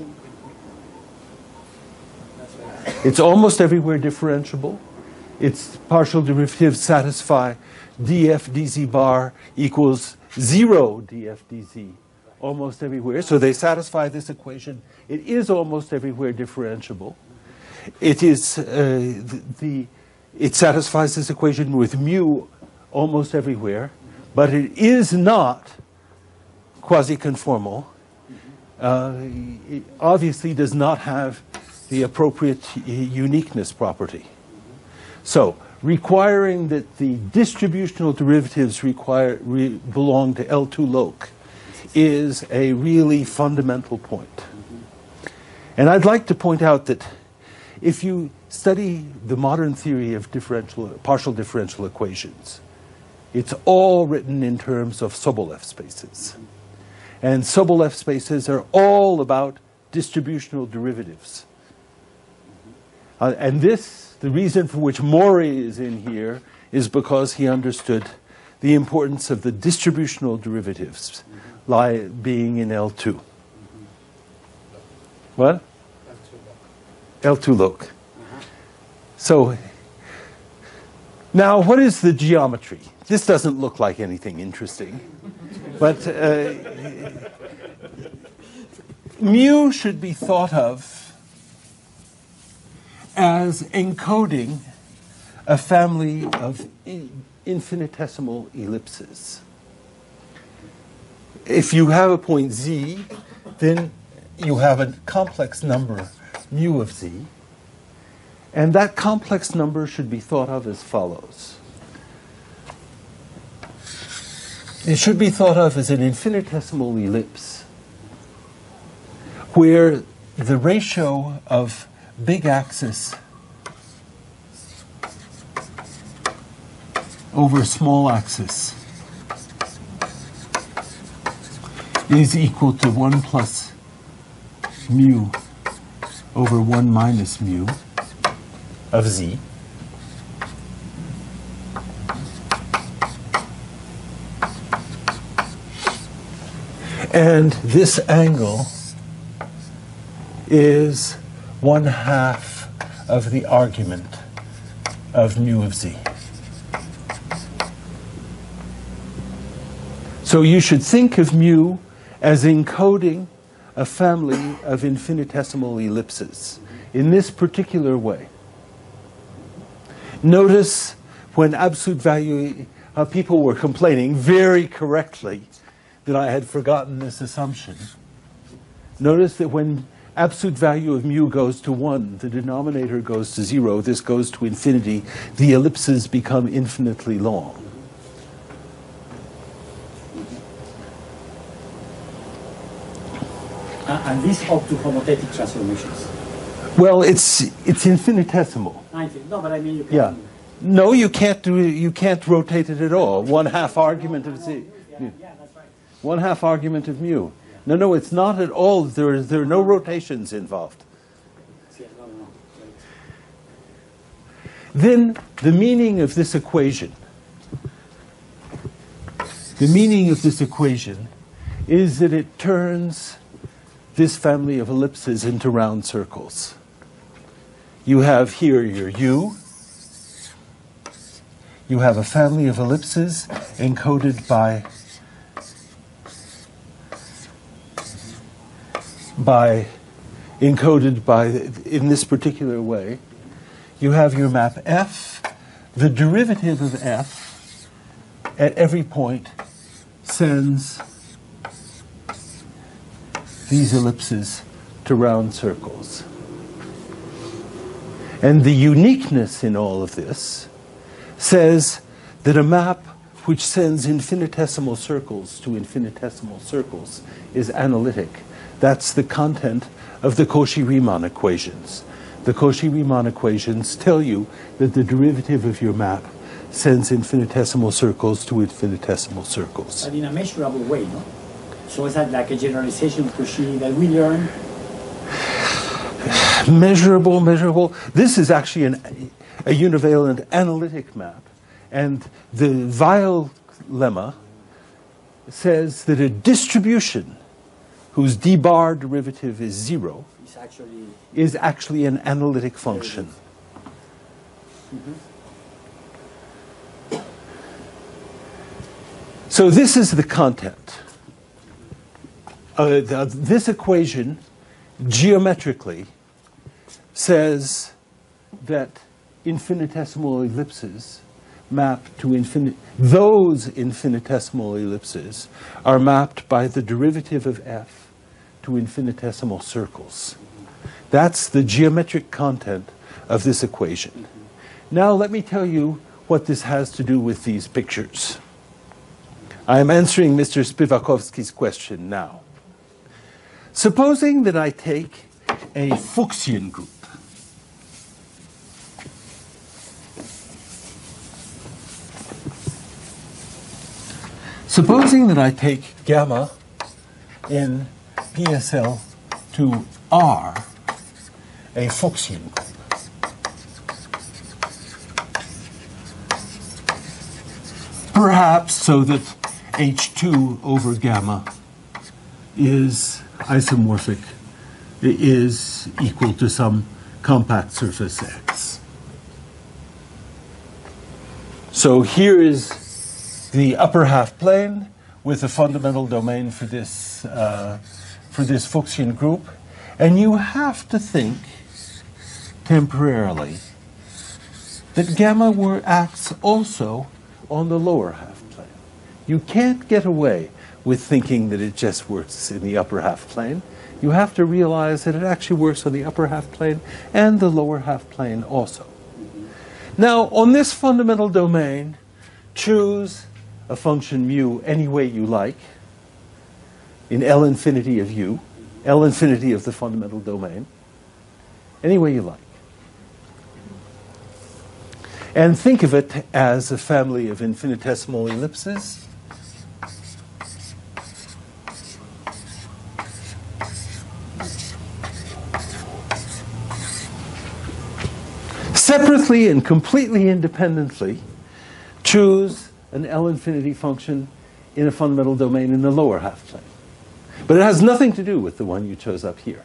It's almost everywhere differentiable. Its partial derivatives satisfy df dz bar equals 0 df dz almost everywhere. So they satisfy this equation. It is almost everywhere differentiable. It is it satisfies this equation with mu almost everywhere, but it is not quasi-conformal. It obviously does not have the appropriate uniqueness property. So, requiring that the distributional derivatives belong to L2 loc is a really fundamental point. And I'd like to point out that if you study the modern theory of partial differential equations, it's all written in terms of Sobolev spaces. And Sobolev spaces are all about distributional derivatives. And the reason for which Mori is in here is because he understood the importance of the distributional derivatives being in L2. What? L2 loc. So, now what is the geometry? This doesn't look like anything interesting. But mu should be thought of as encoding a family of infinitesimal ellipses. If you have a point z, then you have a complex number mu of z, and that complex number should be thought of as follows. It should be thought of as an infinitesimal ellipse where the ratio of big axis over small axis is equal to 1 plus mu over 1 minus mu of z. And this angle is 1/2 of the argument of mu of z. So you should think of mu as encoding a family of infinitesimal ellipses in this particular way. Notice when absolute value, people were complaining very correctly that I had forgotten this assumption. Notice that when absolute value of mu goes to 1, the denominator goes to 0, this goes to infinity, the ellipses become infinitely long. And this up to homothetic transformations. Well, it's infinitesimal. No, but I mean you can. Yeah. No, you can't rotate it at all. 1/2 argument of z. Yeah, that's right. 1/2 argument of mu. No, it's not at all. There are no rotations involved. No. Then the meaning of this equation. The meaning of this equation is that it turns this family of ellipses into round circles. You have here your u. You have a family of ellipses encoded by in this particular way. You have your map f. The derivative of f at every point sends these ellipses to round circles. And the uniqueness in all of this says that a map which sends infinitesimal circles to infinitesimal circles is analytic. That's the content of the Cauchy-Riemann equations. The Cauchy-Riemann equations tell you that the derivative of your map sends infinitesimal circles to infinitesimal circles. But in a measurable way, no? So is that like a generalization of Cauchy that we learn? Measurable. This is actually a univalent analytic map. And the Weil lemma says that a distribution whose d-bar derivative is 0 is actually an analytic function. So this is the content. This equation geometrically says that infinitesimal ellipses map to those infinitesimal ellipses are mapped by the derivative of f to infinitesimal circles. That's the geometric content of this equation. Now let me tell you what this has to do with these pictures. I am answering Mr. Spivakovsky's question now. Supposing that I take a Fuchsian group. Supposing that I take gamma in PSL to R, a Fuchsian group. Perhaps so that H2 over gamma is isomorphic, is equal to some compact surface X. So here is the upper half plane with a fundamental domain for this Fuchsian group, and you have to think temporarily that gamma acts also on the lower half plane. You can't get away with thinking that it just works in the upper half plane. You have to realize that it actually works on the upper half plane and the lower half plane also. Now, on this fundamental domain, choose a function mu any way you like in L infinity of u, L infinity of the fundamental domain, any way you like. And think of it as a family of infinitesimal ellipses. Separately and completely independently, choose an L infinity function in a fundamental domain in the lower half plane. But it has nothing to do with the one you chose up here.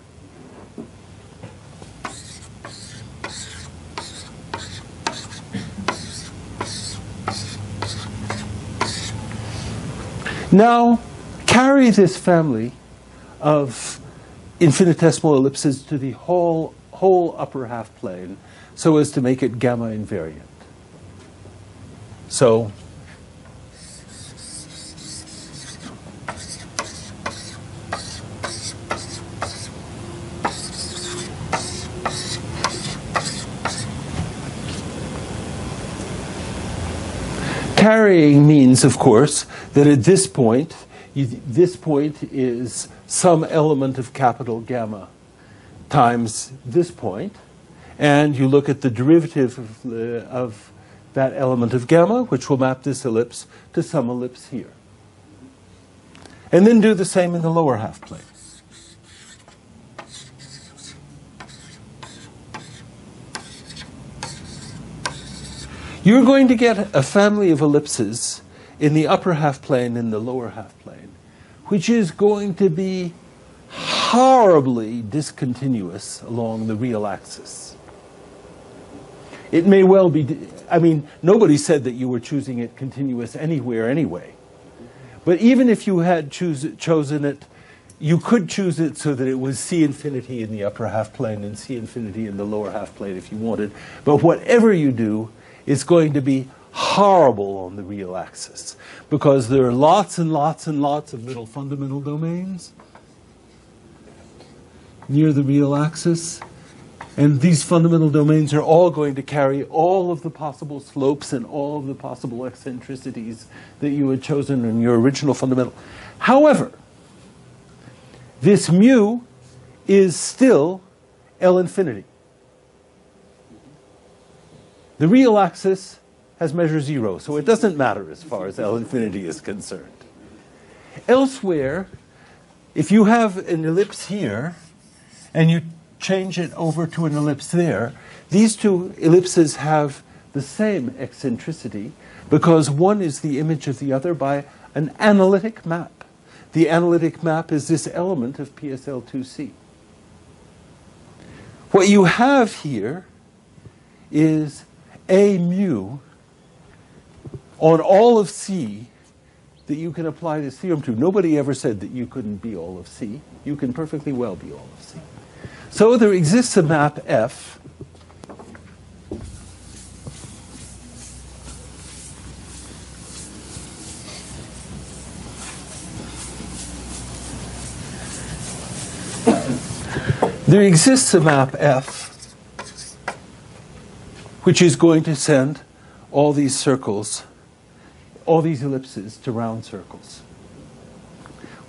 Now, carry this family of infinitesimal ellipses to the whole upper half plane so as to make it gamma invariant. So carrying means, of course, that at this point, this point is some element of capital gamma times this point, and you look at the derivative of that element of gamma, which will map this ellipse to some ellipse here. And then do the same in the lower half plane. You're going to get a family of ellipses in the upper half plane and the lower half plane, which is going to be horribly discontinuous along the real axis. It may well be, I mean, nobody said that you were choosing it continuous anywhere anyway. But even if you had chosen it, you could choose it so that it was C infinity in the upper half plane and C infinity in the lower half plane if you wanted. But whatever you do, it's going to be horrible on the real axis, because there are lots and lots and lots of little fundamental domains near the real axis, and these fundamental domains are all going to carry all of the possible slopes and all of the possible eccentricities that you had chosen in your original fundamental. However, this mu is still L infinity. The real axis has measure 0, so it doesn't matter as far as L infinity is concerned. Elsewhere, if you have an ellipse here, and you change it over to an ellipse there, these two ellipses have the same eccentricity because one is the image of the other by an analytic map. The analytic map is this element of PSL2C. What you have here is a mu on all of C that you can apply this theorem to. Nobody ever said that you couldn't be all of C. You can perfectly well be all of C. So there exists a map F there exists a map F which is going to send all these circles, all these ellipses to round circles.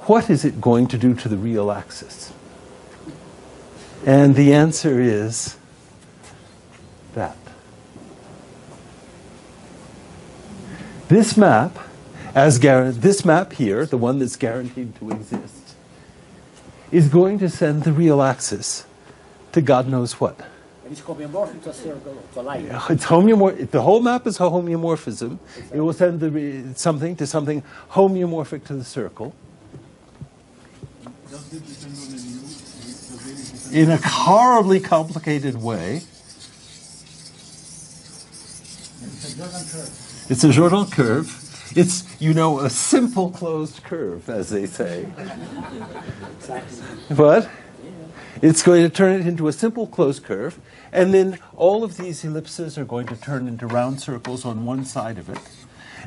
What is it going to do to the real axis? And the answer is that. This map, this map here, the one that's guaranteed to exist, is going to send the real axis to God knows what. It's homeomorphic to a circle, to a line. It's the whole map is a homeomorphism. It will send something to something homeomorphic to the circle. In a horribly complicated way. It's a Jordan curve. It's, you know, a simple closed curve, as they say. But it's going to turn it into a simple closed curve, and then all of these ellipses are going to turn into round circles on one side of it,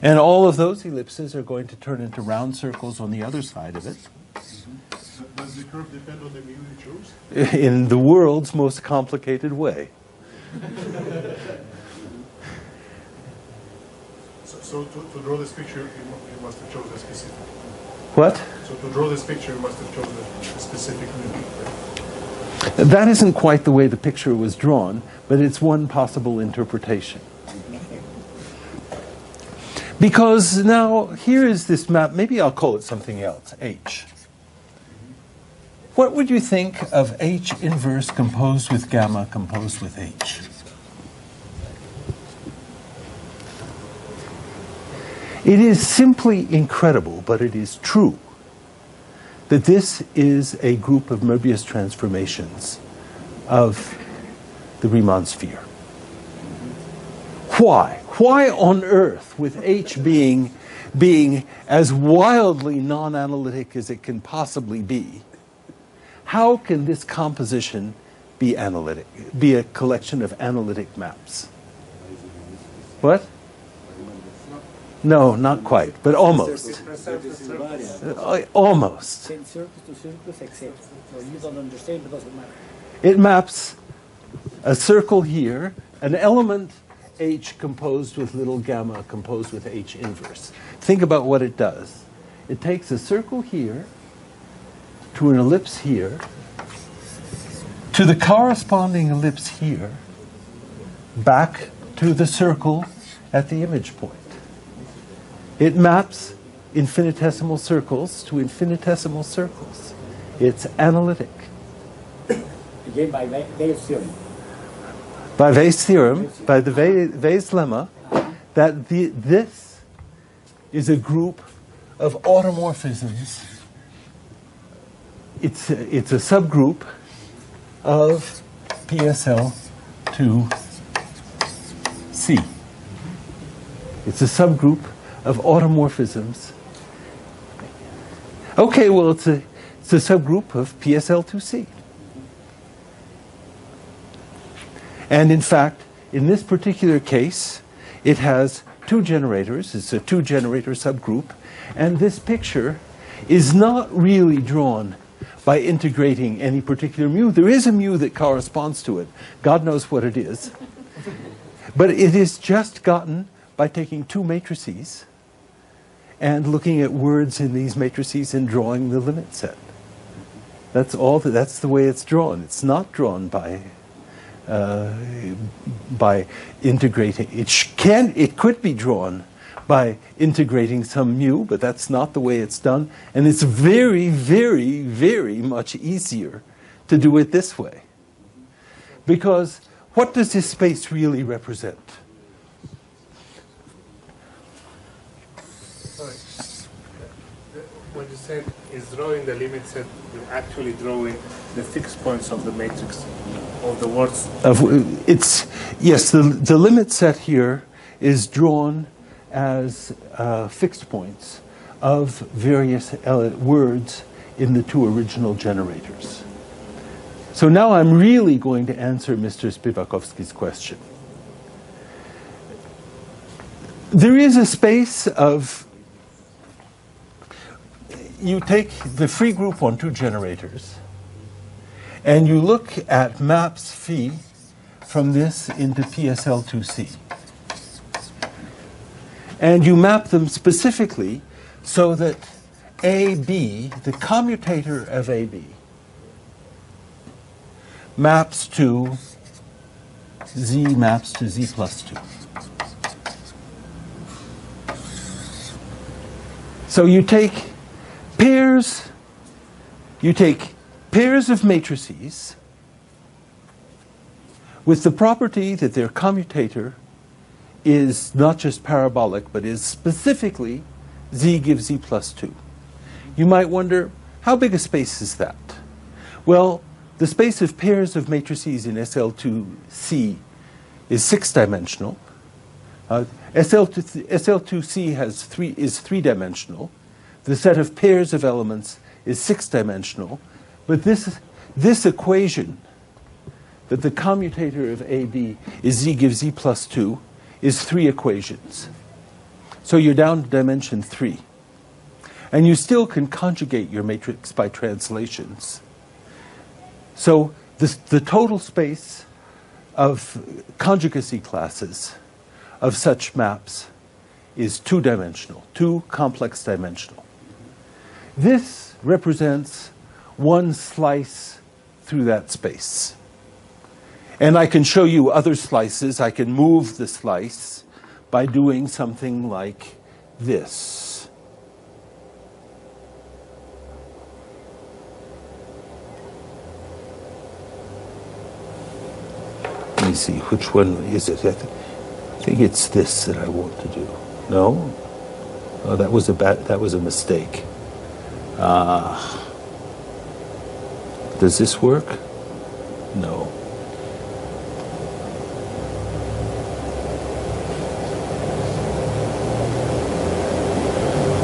and all of those ellipses are going to turn into round circles on the other side of it. Does the curve depend on the mu you choose? In the world's most complicated way. So to draw this picture, you must have chosen a specific. What? So to draw this picture, you must have chosen a specific mu, right? That isn't quite the way the picture was drawn, but it's one possible interpretation. Because now, here is this map. Maybe I'll call it something else, H. What would you think of H inverse composed with gamma composed with H? It is simply incredible, but it is true, that this is a group of Möbius transformations of the Riemann sphere. Why? Why on earth, with H being as wildly non-analytic as it can possibly be, how can this composition be analytic, be a collection of analytic maps? What? No, not quite, but almost. Almost. Send circles to circles, except. So you don't understand, but doesn't matter. It maps a circle here, an element H composed with little gamma composed with H inverse. Think about what it does. It takes a circle here to an ellipse here, to the corresponding ellipse here, back to the circle at the image point. It maps infinitesimal circles to infinitesimal circles. It's analytic. Again, by Bayes' theorem. By Bayes' theorem, by the Bayes lemma, that this is a group of automorphisms. It's a subgroup of PSL to C. It's a subgroup of automorphisms. Okay, well, it's a subgroup of PSL to C. And in fact, in this particular case, it has two generators. It's a two-generator subgroup. And this picture is not really drawn by integrating any particular mu. There is a mu that corresponds to it. God knows what it is. But it is just gotten by taking two matrices and looking at words in these matrices and drawing the limit set. That's all. That's the way it's drawn. It's not drawn by integrating. It could be drawn by integrating some mu, but that's not the way it's done. And it's very, very, very much easier to do it this way. Because what does this space really represent? Sorry. What you said is drawing the limit set, you're actually drawing the fixed points of the matrix of the words. Yes, the limit set here is drawn as fixed points of various words in the two original generators. So now I'm really going to answer Mr. Spivakovsky's question. There is a space of, you take the free group on two generators, and you look at maps phi from this into PSL2C. And you map them specifically so that AB, the commutator of AB, maps to Z plus 2. So you take pairs of matrices with the property that their commutator is not just parabolic, but is specifically Z gives Z plus 2. You might wonder, how big a space is that? Well, the space of pairs of matrices in SL2C is 6-dimensional. SL2C is 3-dimensional. The set of pairs of elements is 6-dimensional. But this equation, that the commutator of AB is Z gives Z plus 2, is 3 equations. So you're down to dimension 3. And you still can conjugate your matrix by translations. So the total space of conjugacy classes of such maps is 2-dimensional, 2 complex dimensional. This represents one slice through that space. And I can show you other slices. I can move the slice by doing something like this. Let me see, which one is it? I think it's this that I want to do. No? Oh, that was a mistake. Does this work? No.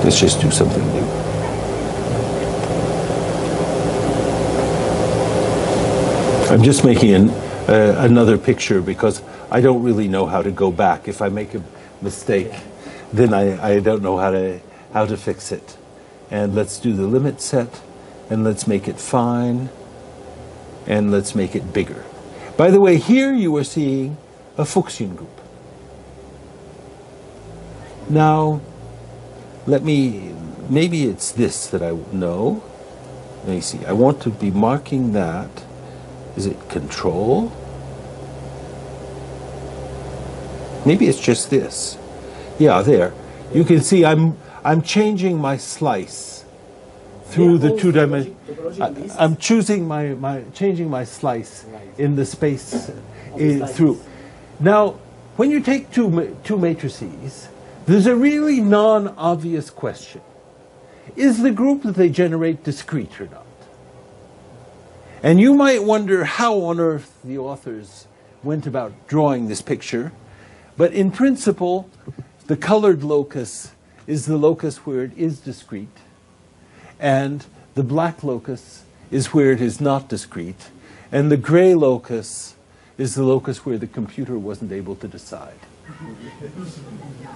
Let's just do something new. I'm just making another picture because I don't really know how to go back. If I make a mistake, then I don't know how to fix it. And let's do the limit set, and let's make it fine, and let's make it bigger. By the way, here you are seeing a Fuchsian group. Now, maybe it's this that I know. Let me see. I want to be marking that. Is it control? Maybe it's just this. Yeah, there. You can see I'm changing my slice through the two dimensions. I'm choosing changing my slice in the space through. Now, when you take two matrices, there's a really non-obvious question. Is the group that they generate discrete or not? And you might wonder how on earth the authors went about drawing this picture. But in principle, the colored locus is the locus where it is discrete. And the black locus is where it is not discrete. And the gray locus is the locus where the computer wasn't able to decide.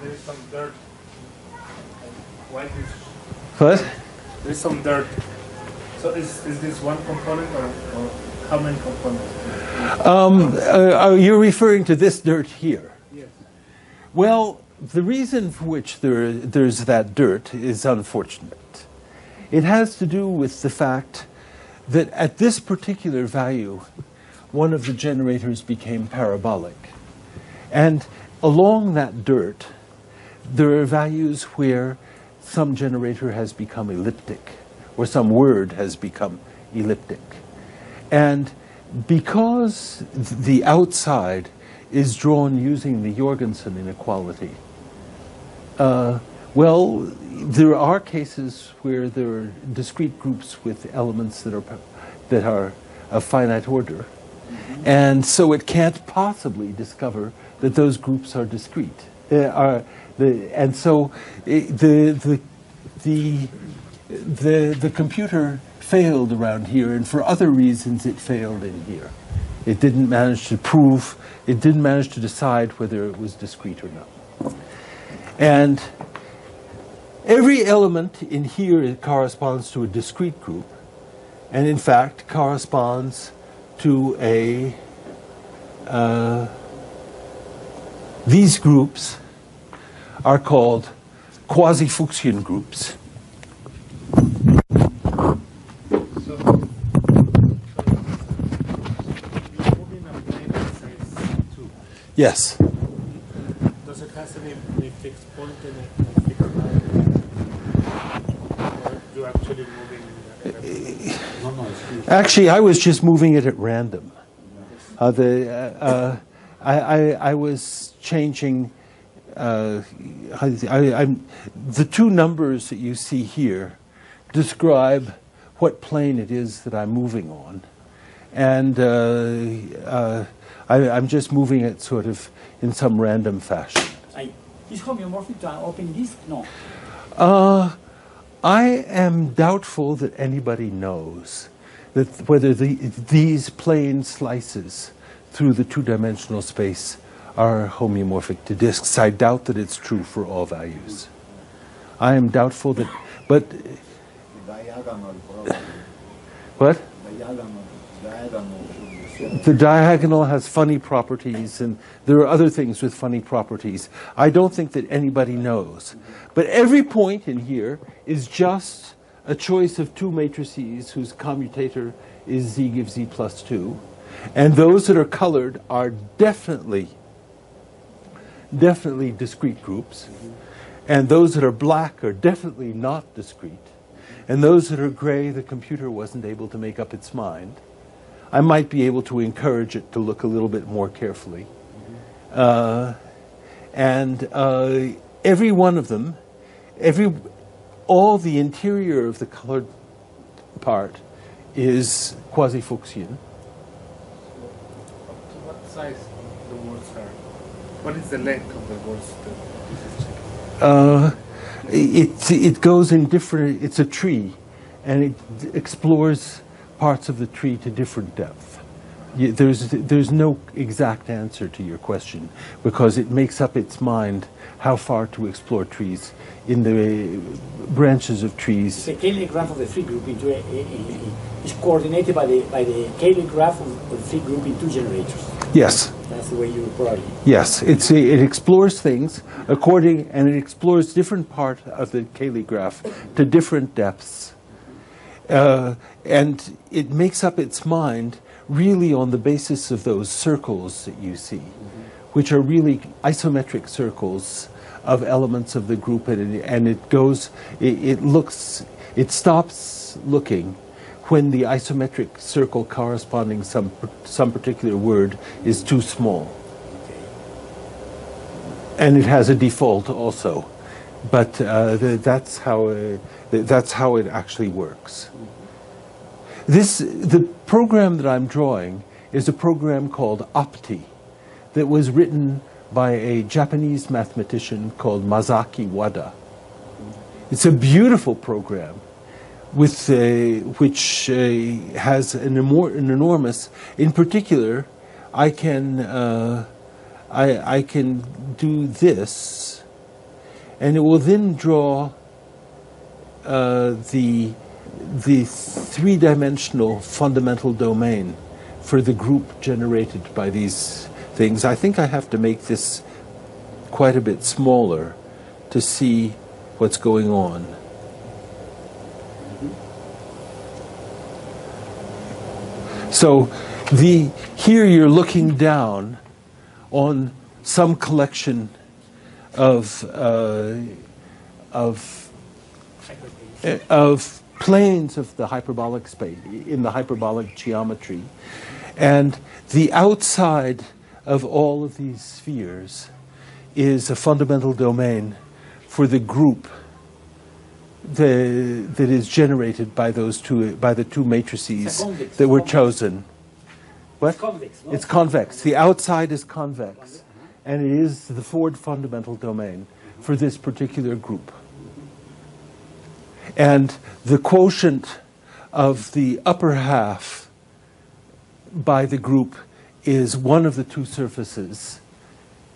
There's some dirt. Whitish. What? There's some dirt. So is this one component or how many components? You're referring to this dirt here? Yes. Well, the reason for which there's that dirt is unfortunate. It has to do with the fact that at this particular value, one of the generators became parabolic. And along that dirt, there are values where some generator has become elliptic, or some word has become elliptic. And because the outside is drawn using the Jorgensen inequality, well, there are cases where there are discrete groups with elements that are of finite order. And so it can't possibly discover that those groups are discrete. And so the computer failed around here, and for other reasons it failed in here. It didn't manage to decide whether it was discrete or not. And every element in here corresponds to a discrete group, and in fact corresponds to these groups are called quasi-Fuchsian groups. Yes. Does it have any fixed point in a fixed line? Or you actually moving? Actually, I was just moving it at random. I was changing. The two numbers that you see here describe what plane it is that I'm moving on, and I'm just moving it sort of in some random fashion. Is homeomorphic to an open disk? No. I am doubtful that anybody knows that whether these plane slices through the two-dimensional space are homeomorphic to disks. I doubt that it's true for all values. I am doubtful that, but what? The diagonal has funny properties, and there are other things with funny properties. I don't think that anybody knows. But every point in here is just a choice of two matrices whose commutator is z gives z plus 2. And those that are colored are definitely discrete groups. And those that are black are definitely not discrete. And those that are gray, the computer wasn't able to make up its mind. I might be able to encourage it to look a little bit more carefully. Every one of them, all the interior of the colored part is quasi-Fuchsian. What size the words are? What is the length of the words? It goes in different. It's a tree, and it explores parts of the tree to different depth. There's no exact answer to your question, because it makes up its mind how far to explore trees in the branches of trees. The Cayley graph of the tree group is coordinated by the Cayley graph of the tree group in two generators. Yes. That's the way you probably. Yes, it explores things and it explores different part of the Cayley graph to different depths, and it makes up its mind really on the basis of those circles that you see, which are really isometric circles of elements of the group, and it stops looking when the isometric circle corresponding some particular word is too small. And it has a default also, but that's how it actually works. The program that I'm drawing is a program called Parte that was written by a Japanese mathematician called Masaki Wada. It's a beautiful program with which has an enormous. In particular, I can do this, and it will then draw the three-dimensional fundamental domain for the group generated by these things. I think I have to make this quite a bit smaller to see what's going on. So here you're looking down on some collection of planes of the hyperbolic space in the hyperbolic geometry, and the outside of all of these spheres is a fundamental domain for the group that is generated by the two matrices that were chosen. What? It's convex, no? It's convex. The outside is convex, and it is the Ford fundamental domain for this particular group. And the quotient of the upper half by the group is one of the two surfaces,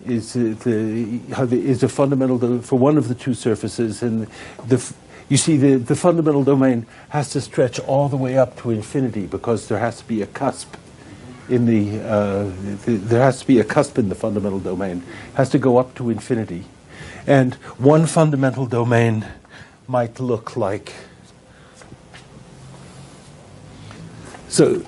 is a fundamental for one of the two surfaces, and you see the fundamental domain has to stretch all the way up to infinity because there has to be a cusp in there has to be a cusp in the fundamental domain. It has to go up to infinity, and one fundamental domain might look like so.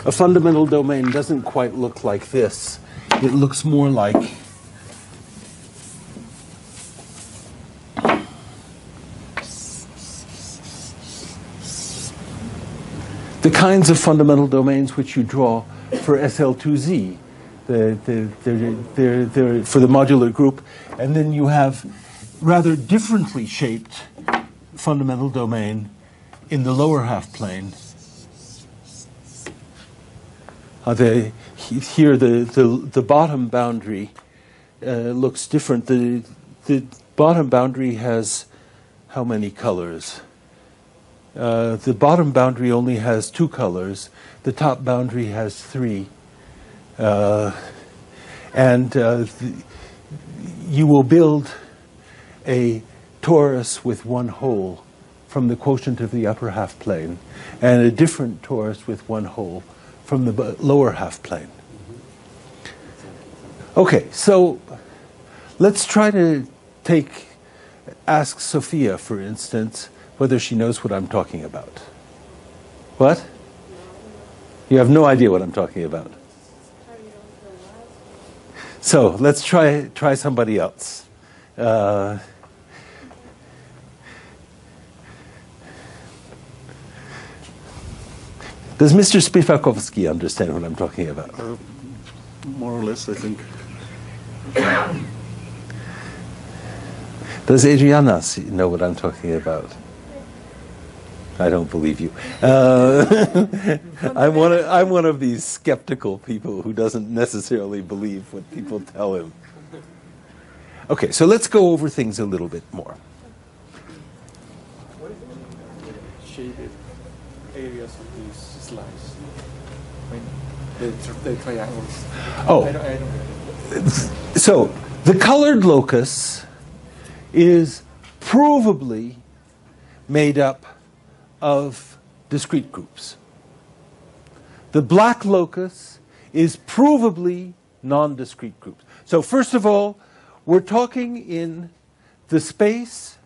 A fundamental domain doesn't quite look like this. It looks more like the kinds of fundamental domains which you draw for SL2Z. They're for the modular group, and then you have rather differently shaped fundamental domain in the lower half plane. Here the bottom boundary looks different. The bottom boundary has how many colors? The bottom boundary only has 2 colors. The top boundary has 3. You will build a torus with one hole from the quotient of the upper half plane, and a different torus with one hole from the lower half plane. Okay, so let's try to ask Sophia, for instance, whether she knows what I'm talking about. What? You have no idea what I'm talking about. So let's try somebody else. Does Mr. Spivakovsky understand what I'm talking about? More or less, I think. Does Adriana know what I'm talking about? I don't believe you. I'm one of these skeptical people who doesn't necessarily believe what people tell him. Okay, so let's go over things a little bit more. areas of these slides? I mean, the triangles. Oh. I don't So the colored locus is provably made up of discrete groups. The black locus is provably non-discrete groups. So first of all, we're talking in the space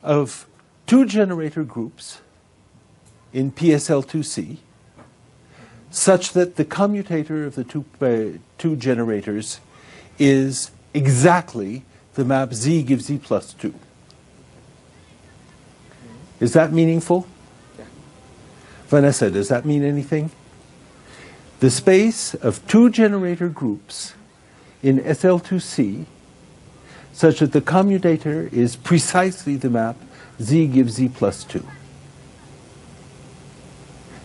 of two generator groups in PSL2C, such that the commutator of the two generators is exactly the map Z gives Z plus 2. Is that meaningful? Yeah. Vanessa, does that mean anything? The space of two generator groups in SL2C such that the commutator is precisely the map Z gives Z plus 2.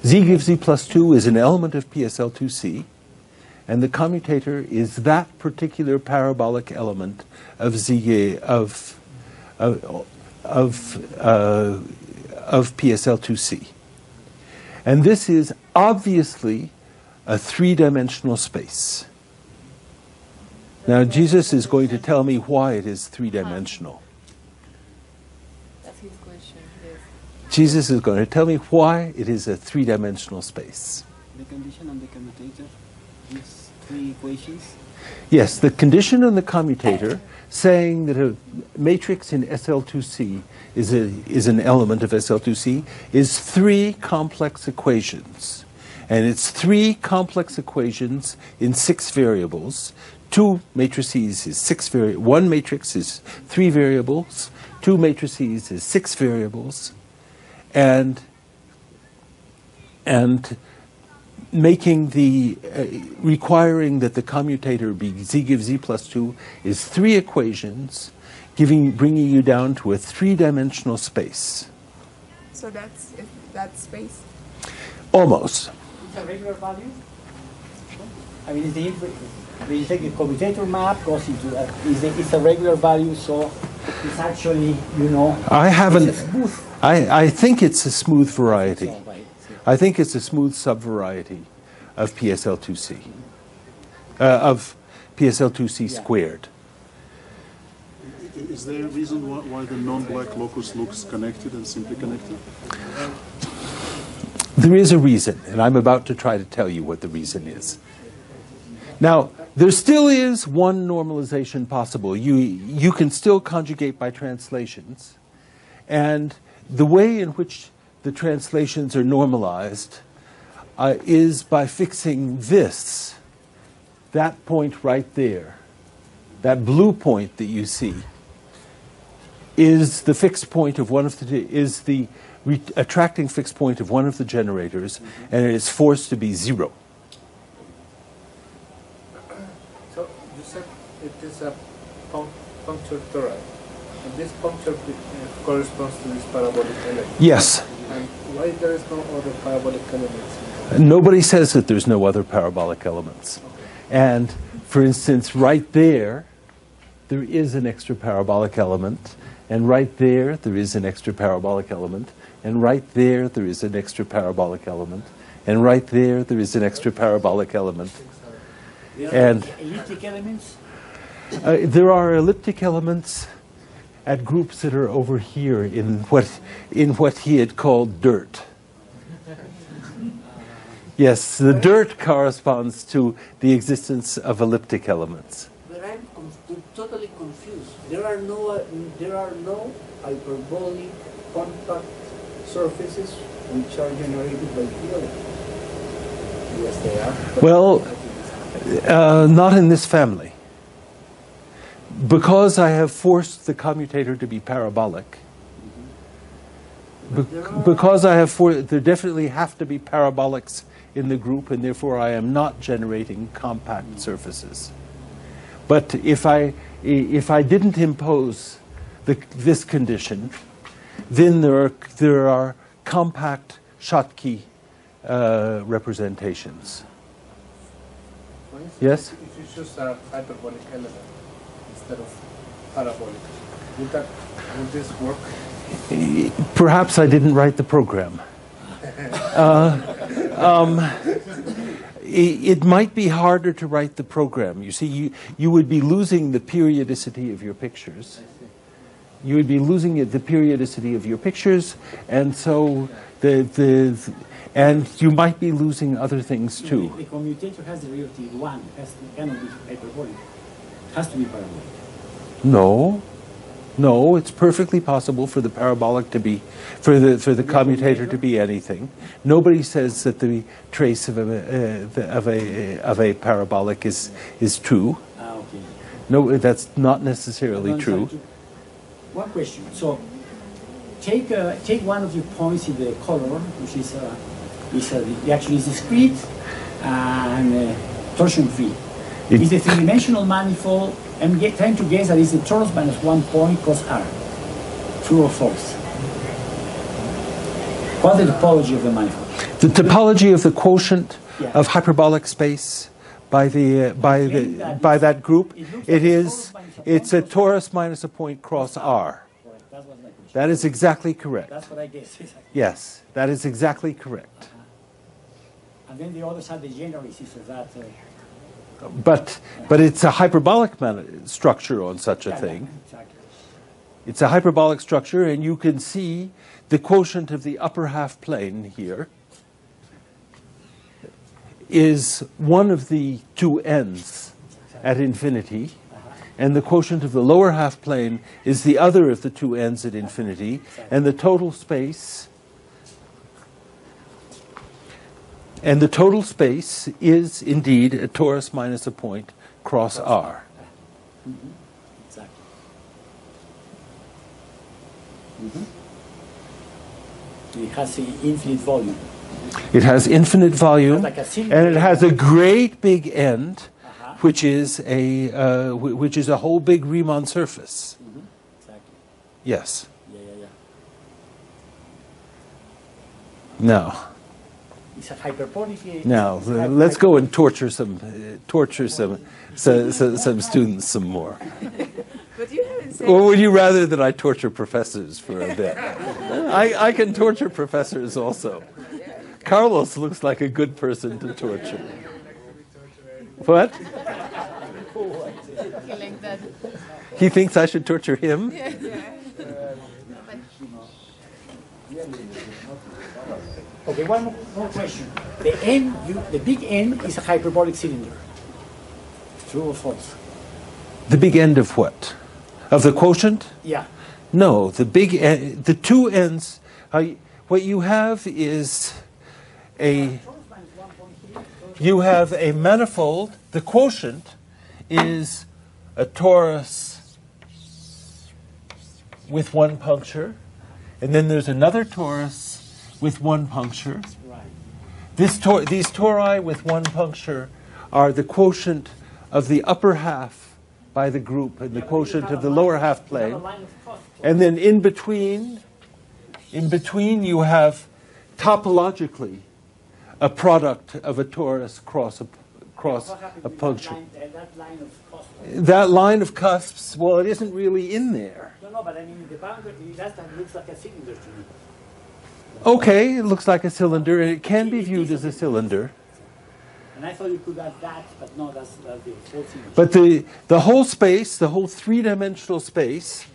Z gives Z plus 2 is an element of PSL2C, and the commutator is that particular parabolic element of Z of PSL2C. And this is obviously a three-dimensional space. Now, Jesus is going to tell me why it is three-dimensional. That's his question, yes. Jesus is going to tell me why it is a three-dimensional space. The condition on the commutator gives three equations. Yes, the condition on the commutator saying that a matrix in SL2C is an element of SL2C is three complex equations. And it's three complex equations in 6 variables. Two matrices is one matrix is 3 variables, two matrices is 6 variables, and making the requiring that the commutator be Z gives Z plus 2 is 3 equations, bringing you down to a 3-dimensional space. So that's that space. Almost. It's a regular value? I mean, you take the commutator map, goes into it's a regular value, so it's actually, I haven't. it's a smooth. I think it's a smooth variety. I think it's a smooth subvariety of PSL2C, of PSL2C squared. Is there a reason why the non-black locus looks connected and simply connected? There is a reason, and I'm about to try to tell you what the reason is. Now, there still is one normalization possible. You can still conjugate by translations, and the way in which the translations are normalized is by fixing that point right there, that blue point that you see, is the fixed point of is the attracting fixed point of one of the generators, and it is forced to be 0. So you said it is a puncture toroid, and this puncture corresponds to this parabolic element. Yes. And why there is no other parabolic elements? Nobody says that there's no other parabolic elements. Okay. And, for instance, right there is an extra parabolic element, and right there is an extra parabolic element, and right there is an extra parabolic element, and right there is an extra parabolic element. And elliptic elements? there are elliptic elements at groups that are over here in what he had called dirt. Yes, the dirt corresponds to the existence of elliptic elements. But I'm totally confused. There are no hyperbolic contact surfaces which are generated by theory. Yes, they are. Well, not in this family. Because I have forced the commutator to be parabolic, because there definitely have to be parabolics in the group, and therefore I am not generating compact surfaces. But if I didn't impose this condition, then there are compact Schottky representations. Yes? If you choose a hyperbolic element instead of parabolic, would this work? Perhaps I didn't write the program. It might be harder to write the program. You see, you would be losing the periodicity of your pictures. You would be losing the periodicity of your pictures, and so and you might be losing other things too. The commutator has the derivative 1. Cannot be hyperbolic. It has to be parabolic. No, it's perfectly possible for the parabolic to be, for the commutator to be anything. Nobody says that the trace of a parabolic is true. Okay. No, that's not necessarily true. One question. So, take one of your points in the color, which is actually is discrete and torsion free. It's a three-dimensional manifold. I'm trying to guess that it's the torus minus 1 point cos r. True or false? What's the topology of the manifold? The topology of the quotient of hyperbolic space by that group, it's a torus minus a point cross r. That was my question. That is exactly correct. That's what I guess. Yes, that is exactly correct. And then the others have the generacies of that. But it's a hyperbolic structure on such a thing. Exactly. It's a hyperbolic structure, and you can see the quotient of the upper half plane here is one of the two ends at infinity, and the quotient of the lower half plane is the other of the two ends at infinity, and the total space is indeed a torus minus a point cross r. Exactly. It has an infinite volume. It has infinite volume, Like a cylinder. and it has a great big end, which is a whole big Riemann surface. Exactly. Yes. Yeah. Now, It's a hyperbolic. let's go and torture some students some more. But you haven't said. Or would you rather that I torture professors for a bit? I can torture professors also. Carlos looks like a good person to torture. What? He thinks I should torture him? Okay, one more question. The big N is a hyperbolic cylinder. True or false? The big end of what? Of the quotient? Yeah. No, the big end, the two ends. What you have is you have a manifold. The quotient is a torus with one puncture, and then there's another torus with one puncture. Right. These tori with one puncture are the quotient of the upper half by the group and the quotient of the lower half plane. And then in between you have topologically a product of a torus cross a puncture. That line of cusps, well, it isn't really in there. No, but I mean, the boundary, that looks like a cylinder to me. Okay, it looks like a cylinder, and it can be viewed as a cylinder. And I thought you could add that, but no, that's the whole thing. But the whole space, the whole three-dimensional space,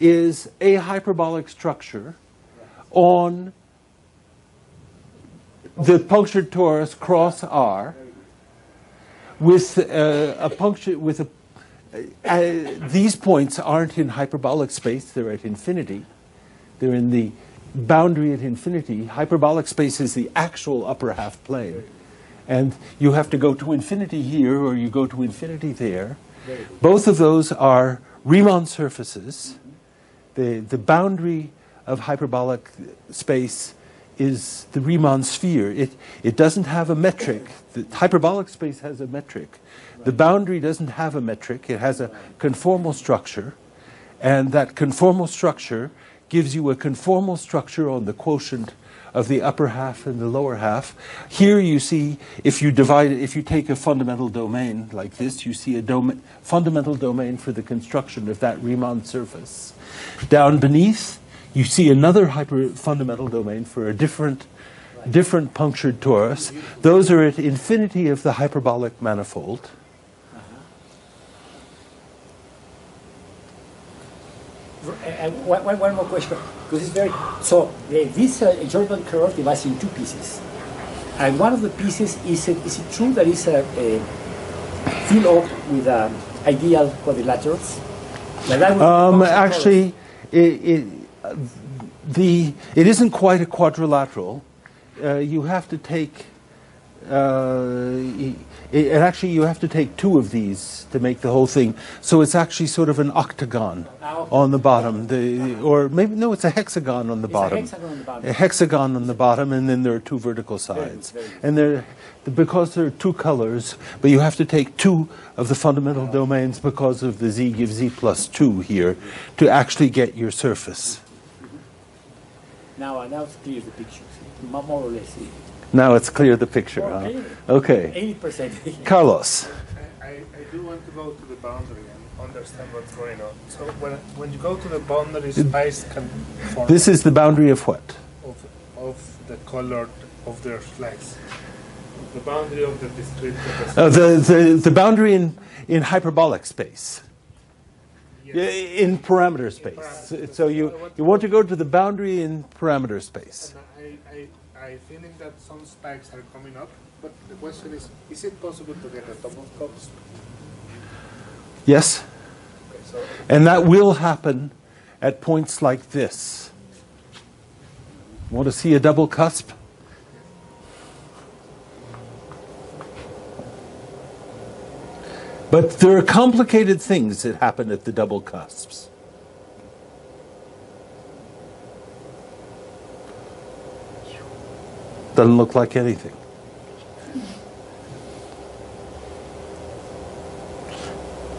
is a hyperbolic structure on the punctured torus cross R with a puncture with a. These points aren't in hyperbolic space; they're at infinity. They're in the boundary at infinity. Hyperbolic space is the actual upper half plane. And you have to go to infinity here or you go to infinity there. Both of those are Riemann surfaces. The boundary of hyperbolic space is the Riemann sphere. It doesn't have a metric. The hyperbolic space has a metric. The boundary doesn't have a metric. It has a conformal structure. And that conformal structure gives you a conformal structure on the quotient of the upper half and the lower half. Here you see, if you take a fundamental domain like this, you see a fundamental domain for the construction of that Riemann surface. Down beneath, you see another fundamental domain for a different different punctured torus. Those are at infinity of the hyperbolic manifold. One more question, because it's very so. This Jordan curve divides in two pieces, and one of the pieces is it true that it's filled up with ideal quadrilaterals? Like that would Actually, it isn't quite a quadrilateral. You have to take. Actually, you have to take two of these to make the whole thing. So it's actually sort of an octagon on the bottom, or maybe no, it's a hexagon on the bottom. A hexagon on the bottom. A hexagon on the bottom, and then there are two vertical sides. And they're because there are two colors, but you have to take two of the fundamental domains because of the z gives z plus 2 here to actually get your surface. Now it's clear the picture, more or less. Now it's clear the picture. Huh? Okay. 80%. Carlos. I do want to go to the boundary and understand what's going on. So when you go to the boundary, spikes can form. This is the boundary of what? Of the color of their flags. The boundary of the discrete. The boundary in hyperbolic space. Yes. In parameter space. So you want to go to the boundary in parameter space. I feeling that some spikes are coming up, but the question is it possible to get a double cusp? Yes. Okay, so And that will happen at points like this. Want to see a double cusp? But there are complicated things that happen at the double cusps. Doesn't look like anything.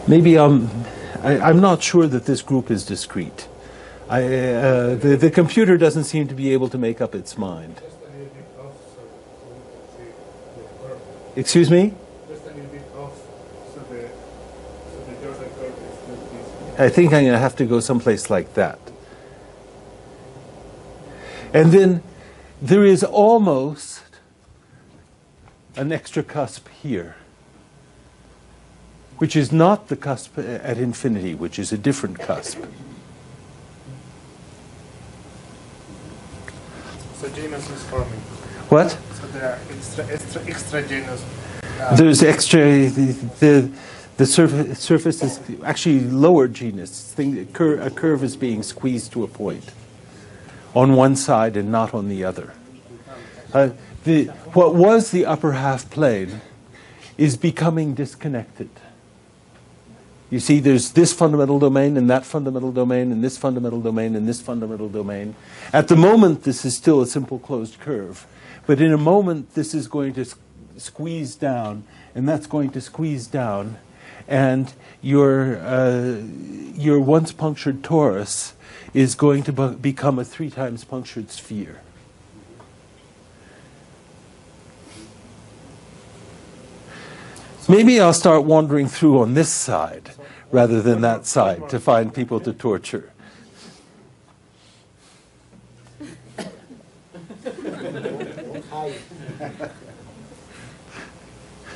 Maybe I'm not sure that this group is discrete. The computer doesn't seem to be able to make up its mind. just a little bit off, so we can see the curve. Excuse me? Just a little bit off, so the Jordan curve is not this. I think I'm going to have to go someplace like that. And then there is almost an extra cusp here, which is not the cusp at infinity, which is a different cusp. So genus is forming. What? So there are extra genus. There's extra. The surface is actually lower genus. A curve is being squeezed to a point on one side and not on the other. What was the upper half plane is becoming disconnected. You see, there's this fundamental domain and that fundamental domain and this fundamental domain and this fundamental domain. At the moment, this is still a simple closed curve. But in a moment, this is going to squeeze down, and that's going to squeeze down. And your once punctured torus is going to become a 3 times punctured sphere. Maybe I'll start wandering through on this side rather than that side to find people to torture.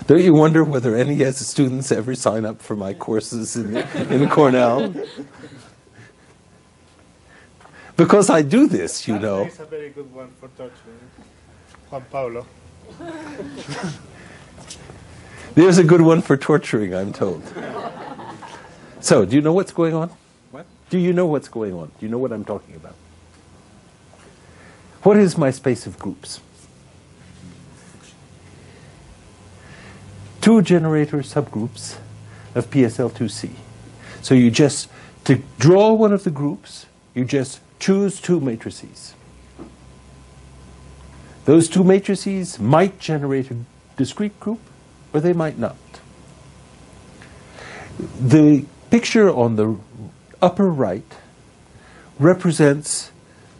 Don't you wonder whether any of the students ever sign up for my courses in Cornell? Because I do this, you know. That's a very good one for torturing. Juan Pablo. There's a good one for torturing, I'm told. So, do you know what's going on? What? Do you know what's going on? Do you know what I'm talking about? What is my space of groups? 2 generator subgroups of PSL2C. So you just, to draw one of the groups, you just choose 2 matrices. Those 2 matrices might generate a discrete group, or they might not. The picture on the upper right represents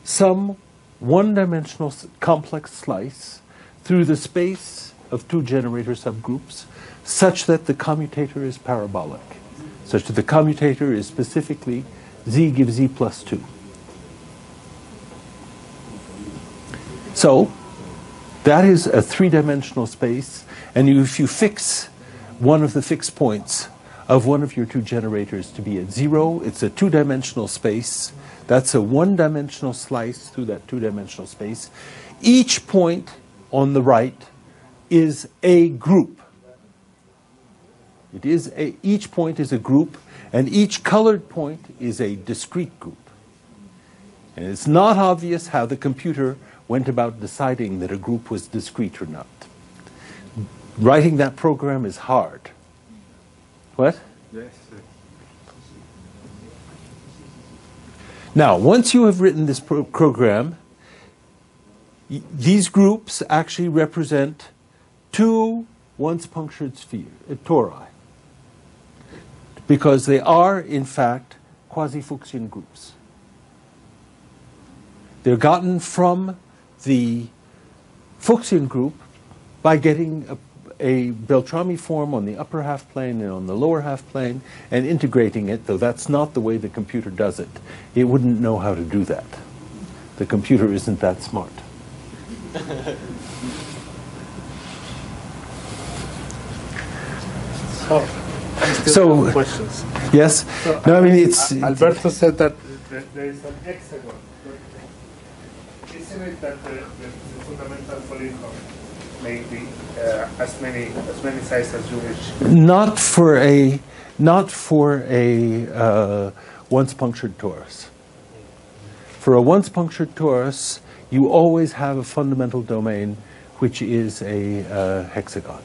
some one-dimensional complex slice through the space of 2 generator subgroups, such that the commutator is parabolic, such that the commutator is specifically z gives z plus 2. So, That is a three-dimensional space, and if you fix one of the fixed points of one of your two generators to be at 0, it's a two-dimensional space. That's a one-dimensional slice through that two-dimensional space. Each point on the right is a group. Each point is a group, and each colored point is a discrete group. And it's not obvious how the computer went about deciding that a group was discrete or not. Writing that program is hard. What? Yes. Now, once you have written this program, these groups actually represent two once-punctured tori, because they are, in fact, quasi-Fuchsian groups. They're gotten from the Fuchsian group by getting a Beltrami form on the upper half plane and on the lower half plane and integrating it, though that's not the way the computer does it. It wouldn't know how to do that. The computer isn't that smart. So, questions. Yes? So, no, I mean, it's... Alberto said that there is an hexagon. Isn't it that the fundamental polygon may be as many sizes as you wish? Not for a once punctured torus. For a once punctured torus, you always have a fundamental domain which is a hexagon.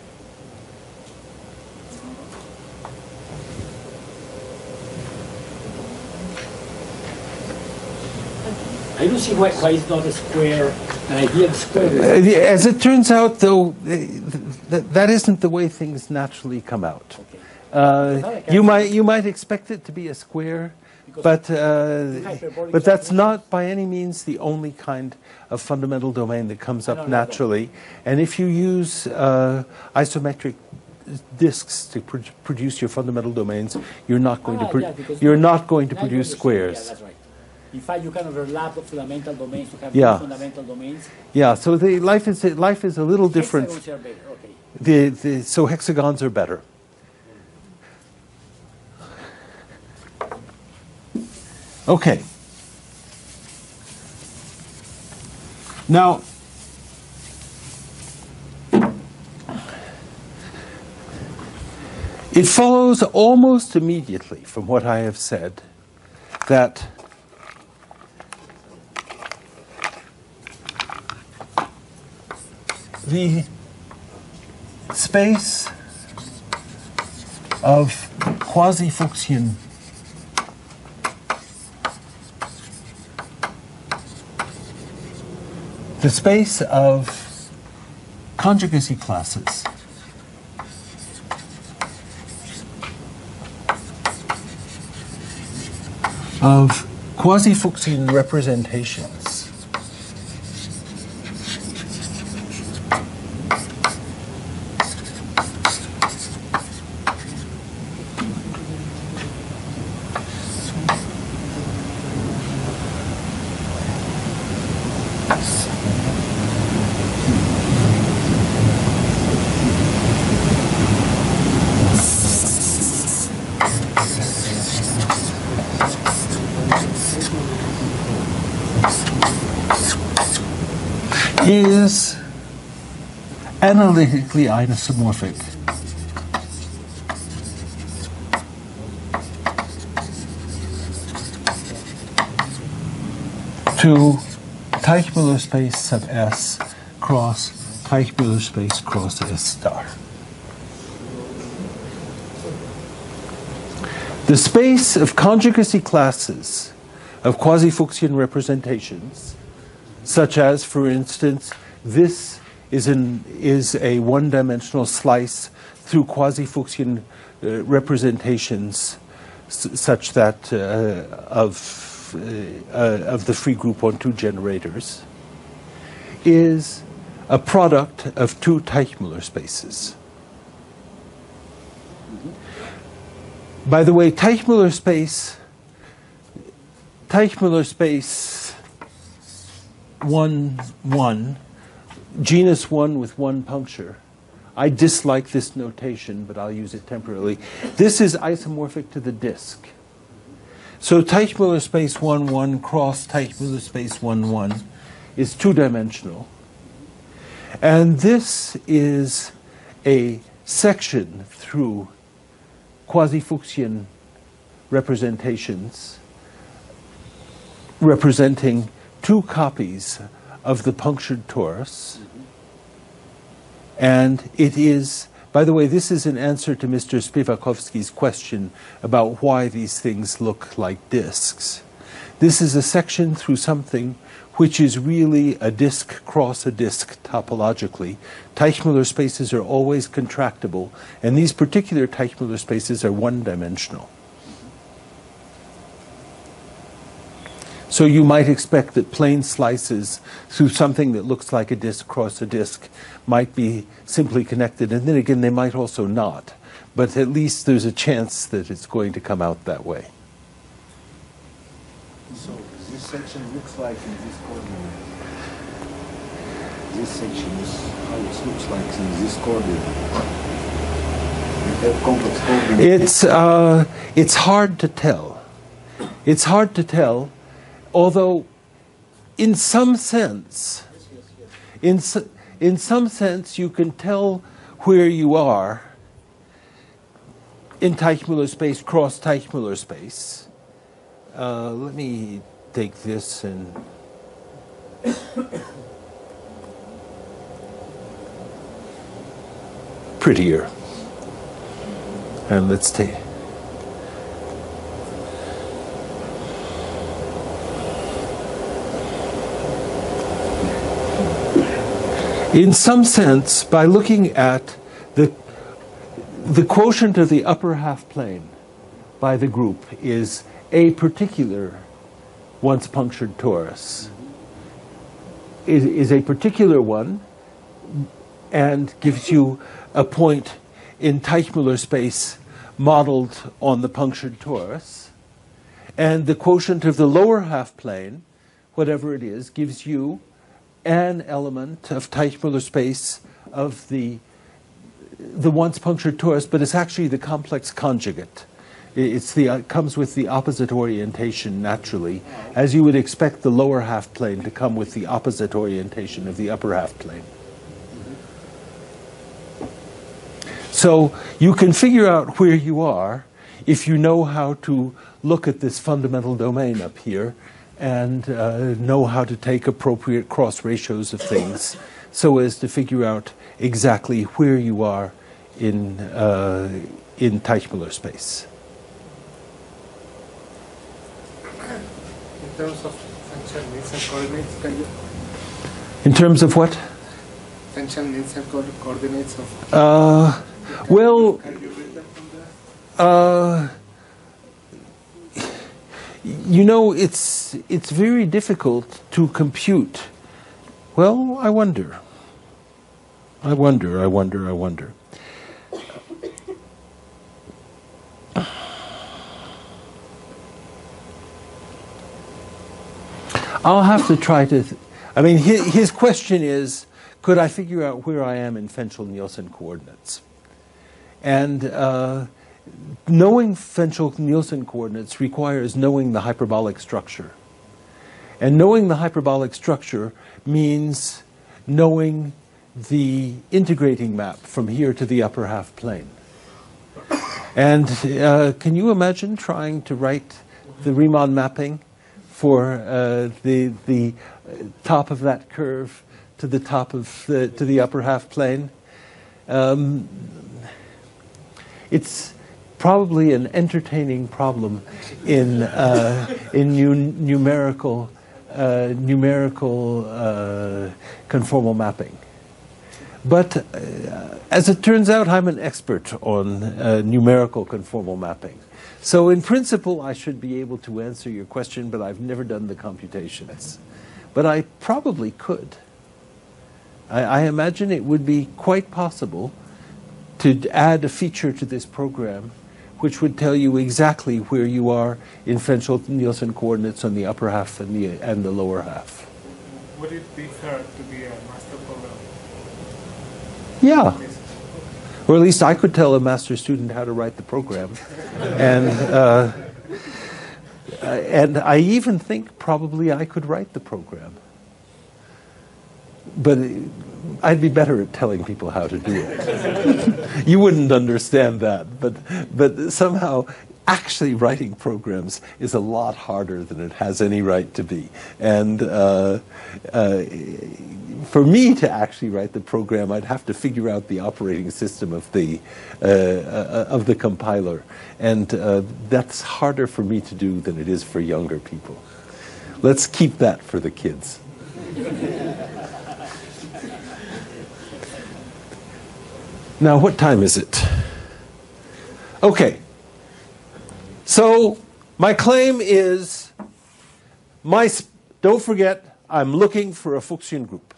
I don't see why it's not a square, an ideal square. As it turns out, though, that isn't the way things naturally come out. Okay. You might expect it to be a square, but that's not by any means the only kind of fundamental domain that comes up naturally. And if you use isometric disks to produce your fundamental domains, you're not going to produce squares. Yeah, that's right. In fact, you can overlap the fundamental domains to have fundamental domains. Yeah, so the life is a little different. Hexagons are better. Okay. So hexagons are better. Okay. Now, it follows almost immediately from what I have said that the space of quasi-Fuchsian the space of conjugacy classes of quasi-Fuchsian representations is analytically isomorphic to Teichmüller space sub S cross Teichmüller space cross S star. The space of conjugacy classes of quasi-Fuchsian representations, such as, for instance, this is a one-dimensional slice through quasi-Fuchsian representations, such that of the free group on two generators, is a product of two Teichmüller spaces. By the way, Teichmüller space 1, 1 genus 1 with one puncture. I dislike this notation, but I'll use it temporarily. This is isomorphic to the disk. So Teichmüller space 1, 1 cross Teichmüller space 1, 1 is two-dimensional. And this is a section through quasi-Fuchsian representations representing two copies of the punctured torus. And it is, by the way, this is an answer to Mr. Spivakovsky's question about why these things look like disks. This is a section through something which is really a disk cross a disk topologically. Teichmüller spaces are always contractible, and these particular Teichmüller spaces are one-dimensional. So you might expect that plane slices through something that looks like a disk cross a disk might be simply connected, and then again they might also not. But at least there's a chance that it's going to come out that way. So this section looks like in this coordinate. This section is how it looks like in this coordinate. You have complex coordinates. It's hard to tell. It's hard to tell, although in some sense, in some sense you can tell where you are in Teichmüller space cross Teichmüller space. Let me take this and prettier. And let's take in some sense, by looking at the quotient of the upper half plane by the group is a particular once punctured torus. Is a particular one and gives you a point in Teichmüller space modeled on the punctured torus. And the quotient of the lower half plane, whatever it is, gives you an element of Teichmüller space of the once punctured torus, but it's actually the complex conjugate. It comes with the opposite orientation naturally, as you would expect the lower half plane to come with the opposite orientation of the upper half plane. So you can figure out where you are if you know how to look at this fundamental domain up here and know how to take appropriate cross ratios of things so as to figure out exactly where you are in Teichmüller space. In terms of function needs and coordinates, can you? In terms of what? Function needs and coordinates of. Well. Can you read them from there? You know, it's very difficult to compute. Well, I wonder. I'll have to try to. I mean, his question is, could I figure out where I am in Fenchel-Nielsen coordinates? And knowing Fenchel-Nielsen coordinates requires knowing the hyperbolic structure. And knowing the hyperbolic structure means knowing the integrating map from here to the upper half plane. And can you imagine trying to write the Riemann mapping for the top of that curve to the top of to the upper half plane? It's probably an entertaining problem in numerical conformal mapping. But as it turns out, I'm an expert on numerical conformal mapping. So in principle, I should be able to answer your question, but I've never done the computations. But I probably could. I imagine it would be quite possible to add a feature to this program which would tell you exactly where you are in Fenchel-Nielsen coordinates on the upper half and the lower half. would it be fair to be a master program? Yeah. Or at least I could tell a master student how to write the program. And I even think probably I could write the program. But I'd be better at telling people how to do it. You wouldn't understand that, but somehow actually writing programs is a lot harder than it has any right to be. And for me to actually write the program, I'd have to figure out the operating system of the compiler. And that's harder for me to do than it is for younger people. Let's keep that for the kids. Now, what time is it? Okay. So, my claim is, don't forget, I'm looking for a Fuchsian group.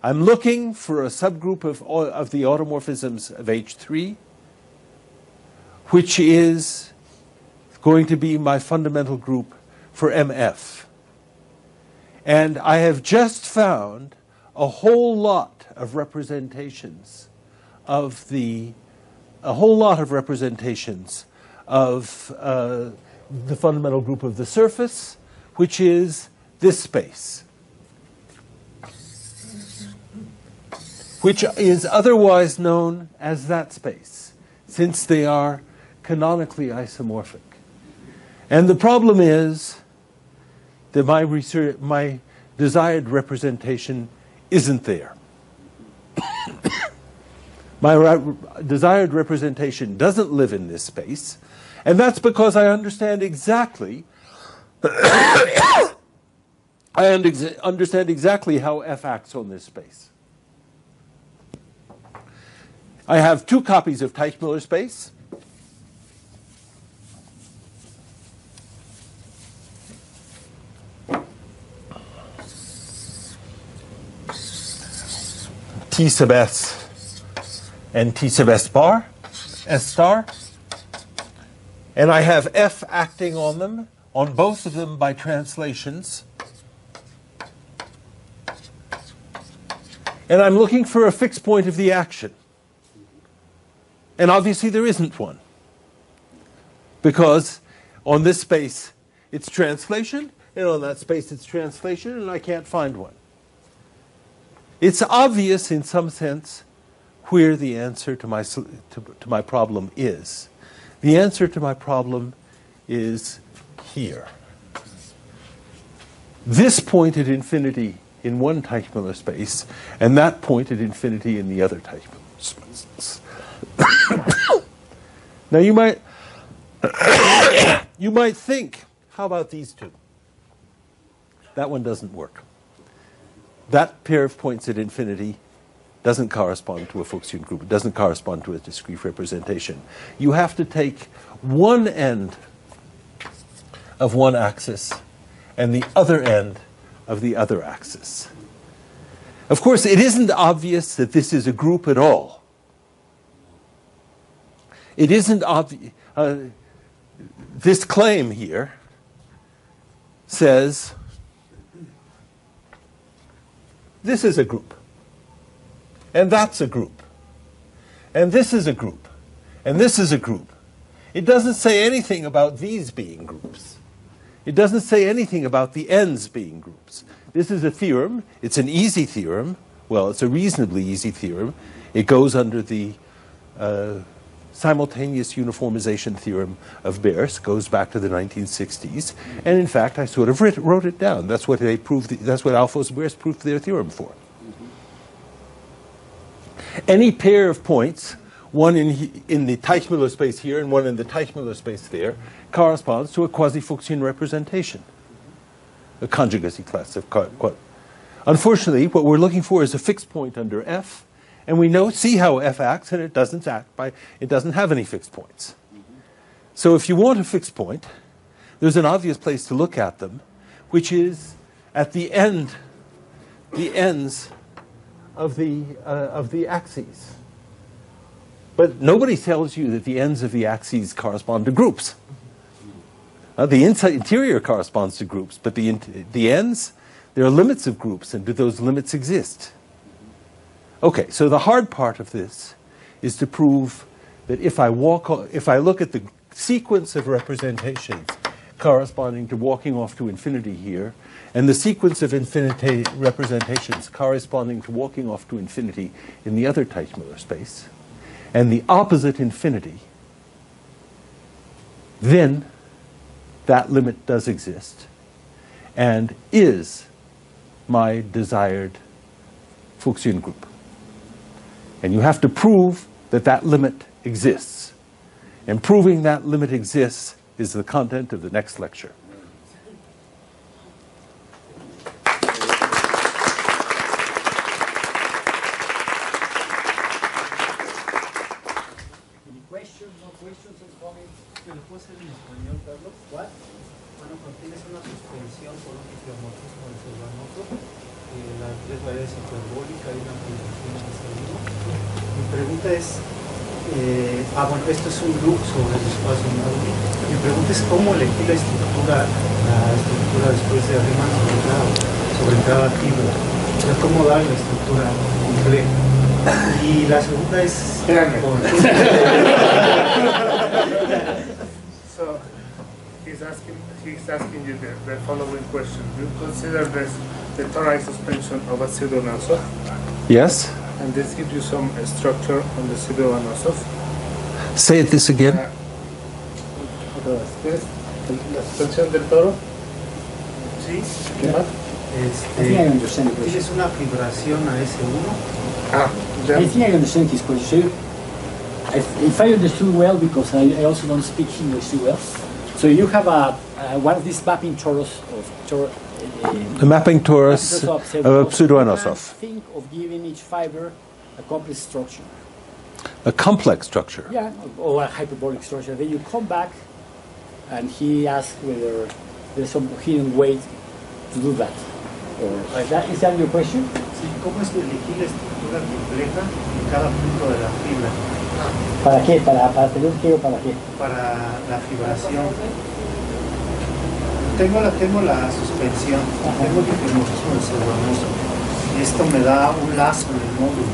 I'm looking for a subgroup of the automorphisms of H3, which is going to be my fundamental group for MF. And I have just found a whole lot of representations of the fundamental group of the surface, which is this space, which is otherwise known as that space, since they are canonically isomorphic. And the problem is that my desired representation isn't there. My desired representation doesn't live in this space, and that's because I understand exactly how F acts on this space. I have two copies of Teichmüller space. T sub S and T sub S bar, S star. And I have F acting on them, on both of them by translations. And I'm looking for a fixed point of the action. And obviously there isn't one. Because on this space it's translation, and on that space it's translation, and I can't find one. It's obvious in some sense where the answer to my problem is. The answer to my problem is here. This point at infinity in one Teichmüller space, and that point at infinity in the other Teichmüller space. Now you might think, how about these two? That one doesn't work. That pair of points at infinity doesn't correspond to a Fuchsian group. It doesn't correspond to a discrete representation. You have to take one end of one axis and the other end of the other axis. Of course, it isn't obvious that this is a group at all. It isn't obvious. This claim here says this is a group, and that's a group, and this is a group, and this is a group. It doesn't say anything about these being groups. It doesn't say anything about the ends being groups. This is a theorem. It's an easy theorem. Well, it's a reasonably easy theorem. It goes under the simultaneous uniformization theorem of Beers, goes back to the 1960s, and in fact I sort of wrote it down. That's what they proved. That's what Alphonse Beers proved their theorem for. Any pair of points, one in the Teichmüller space here and one in the Teichmüller space there, corresponds to a quasi-Fuchsian representation, a conjugacy class of. Unfortunately, what we're looking for is a fixed point under F. And we see how F acts, and it doesn't have any fixed points. So if you want a fixed point, there's an obvious place to look at them, which is at the ends of the axes. But nobody tells you that the ends of the axes correspond to groups. The interior corresponds to groups, but the ends, There are limits of groups, and do those limits exist? Okay, so the hard part of this is to prove that if I look at the sequence of representations corresponding to walking off to infinity here, and the sequence of infinity representations corresponding to walking off to infinity in the other Teichmüller space, and the opposite infinity, then that limit does exist and is my desired Fuchsian group. And you have to prove that that limit exists. And proving that limit exists is the content of the next lecture. Any questions, no questions, or comments? ¿Me lo puedo hacer en español, Carlos? What? Bueno, cuando tienes una suspensión por un isomorfismo de Silvanoso, las tres variables hiperbólicas y una función de seguro. Mi pregunta es, bueno, esto es un loop sobre el espacio enorme. Mi pregunta es cómo elegir la estructura después de Riemann sobre cada fibra. O sea, cómo dar la estructura compleja. Y la segunda es... So, he's asking you the following question. Do you consider this the tori suspension of a pseudo-Nosov? Yes? And this gives you some structure on the pseudo-Nosov. Say this again. Otra vez. ¿Quieres la suspensión del toro? Sí. ¿Qué más? I think I understand the question. ¿Tienes una fibración a S1? I think I understand this question. So if I understood well, because I also don't speak English too well, so you have one of these mapping torus of the mapping torus of a pseudo-Anosov. Think of giving each fiber a complex structure. A complex structure? Yeah, or a hyperbolic structure. Then you come back and he asks whether there's some hidden way to do that. Or like that. Is that your question? Sí, ¿cómo es que elegir la estructura compleja en cada punto de la fibra? ¿Para qué? ¿Para tener un giro para qué? Para la fibración. Tengo la suspensión, tengo el isomorfismo del pseudo-Anosov. Esto me da un lazo en el módulo.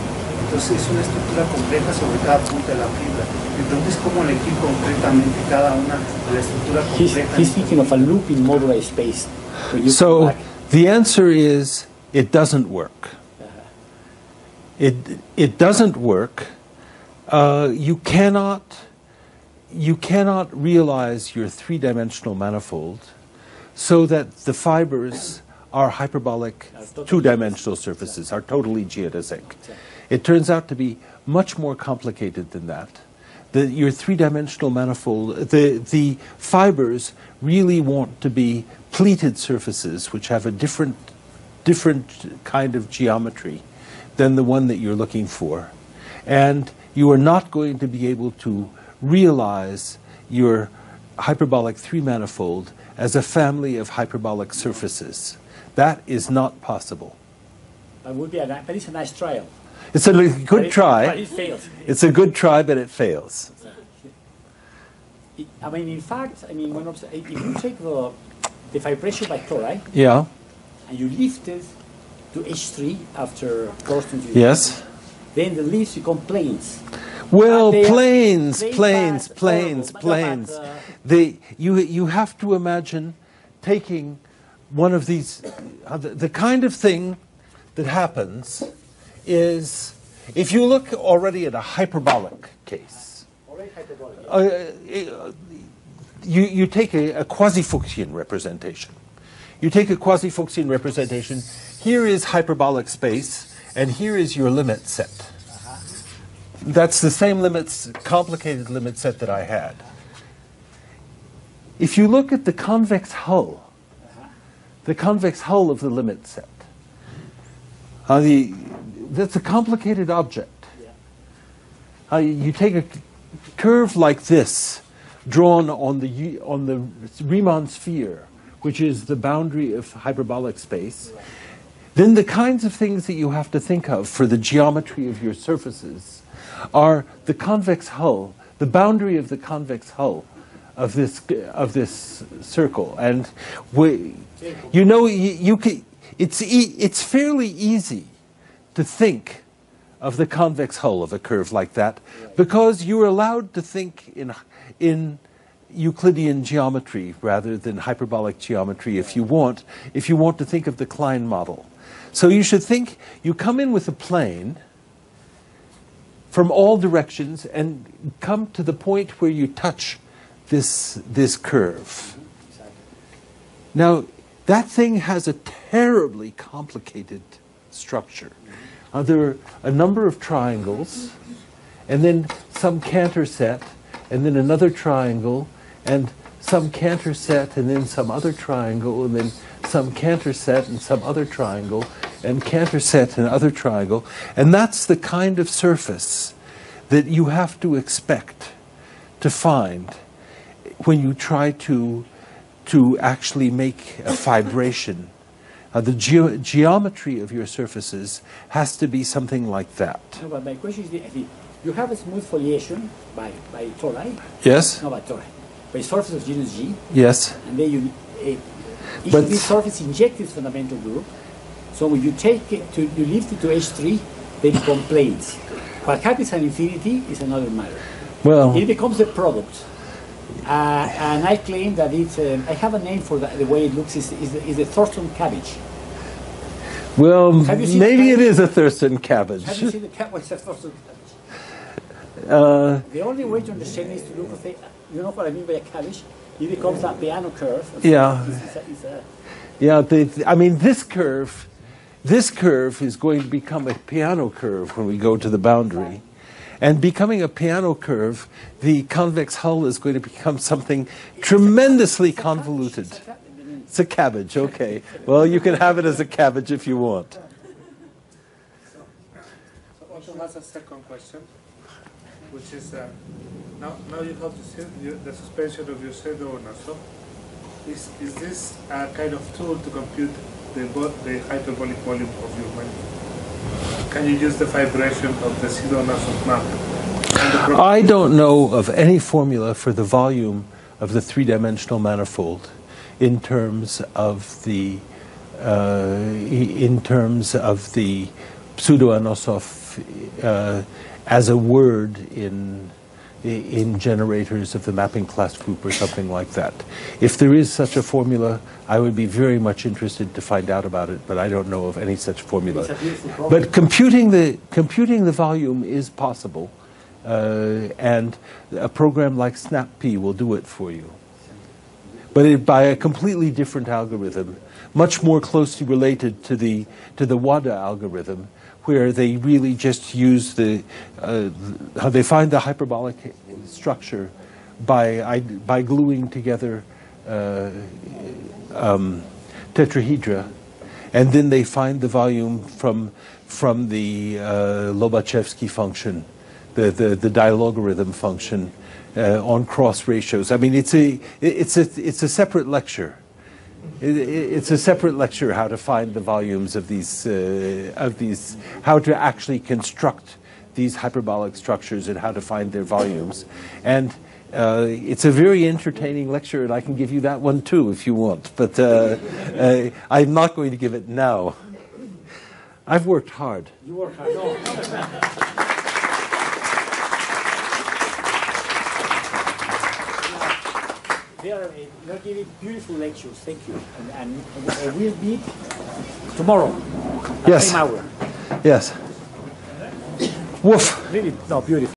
Entonces es una estructura compleja sobre cada punto de la fibra. Entonces, ¿cómo elegir concretamente cada una de la estructura compleja? He's thinking of a loop in moduli space. So the answer is it doesn't work. It doesn't work. You cannot realize your three-dimensional manifold so that the fibers are hyperbolic two-dimensional surfaces, are totally geodesic. It turns out to be much more complicated than that. Your three-dimensional manifold, the fibers really want to be pleated surfaces which have a different kind of geometry than the one that you're looking for. And you are not going to be able to realize your hyperbolic three-manifold as a family of hyperbolic surfaces. That is not possible. But it's a nice trial. It's a good try. But it fails. It's a good try, but it fails. I mean, in fact, if you take the vibration by tori, yeah, and you lift it to H3 after crossing to yes, then the leaves become planes. Well, planes. You have to imagine taking one of these. The kind of thing that happens is, if you look already at a hyperbolic case, you take a quasi-Fuchsian representation. You take a quasi-Fuchsian representation. Here is hyperbolic space, and here is your limit set. That's the same complicated limit set that I had. If you look at the convex hull of the limit set, that's a complicated object. You take a curve like this, drawn on the Riemann sphere, which is the boundary of hyperbolic space. Then the kinds of things that you have to think of for the geometry of your surfaces are the convex hull, the boundary of the convex hull of this circle. And it's fairly easy to think of the convex hull of a curve like that, because you're allowed to think in Euclidean geometry rather than hyperbolic geometry if you want to think of the Klein model. So you should think, you come in with a plane from all directions and come to the point where you touch this curve. Now, that thing has a terribly complicated structure. There are a number of triangles, and then some Cantor set, and then another triangle, and some Cantor set, and then some other triangle, and then some Cantor set, and some other triangle, and Cantor set, and other triangle. And that's the kind of surface that you have to expect to find when you try to actually make a fibration. The geometry of your surfaces has to be something like that. No, but my question is, you have a smooth foliation by tori. Yes. No, by tori. By surface of genus G. Yes. And then each of these surfaces inject its fundamental group. So when you take it you lift it to H3, they become planes. What happens at infinity is another matter. Well, it becomes a product. And I claim that it's, I have a name for the way it looks, is the Thurston cabbage. Well, maybe it is a Thurston cabbage. Have you seen the cabbage? Thurston cabbage? The only way to understand is to look at, you know what I mean by a cabbage? It becomes a piano curve. Yeah. Yeah, I mean, this curve is going to become a piano curve when we go to the boundary. And becoming a piano curve, the convex hull is going to become something tremendously convoluted. It's a cabbage, okay. Well, you can have it as a cabbage if you want. So also has a second question, which is, now you have the suspension of your pseudo-Nassau. Is this a kind of tool to compute the hyperbolic volume of your manifold? Can you use the vibration of the pseudo-Nassau map? I don't know of any formula for the volume of the three-dimensional manifold in terms of the pseudo-Anosov as a word in generators of the mapping class group or something like that. If there is such a formula, I would be very much interested to find out about it, but I don't know of any such formula. But computing the volume is possible, and a program like SnapP will do it for you. But by a completely different algorithm, much more closely related to the WADA algorithm, where they really just use how they find the hyperbolic structure by gluing together tetrahedra, and then they find the volume from the Lobachevsky function, the dilogarithm function on cross ratios. I mean, it's a separate lecture. It's a separate lecture how to find the volumes of these, how to actually construct these hyperbolic structures and how to find their volumes. And it's a very entertaining lecture, and I can give you that one too if you want. But I'm not going to give it now. I've worked hard. You work hard. No. They're giving beautiful lectures. Thank you. And we'll meet tomorrow at the same hour. Yes. Woof. Really, no, beautiful.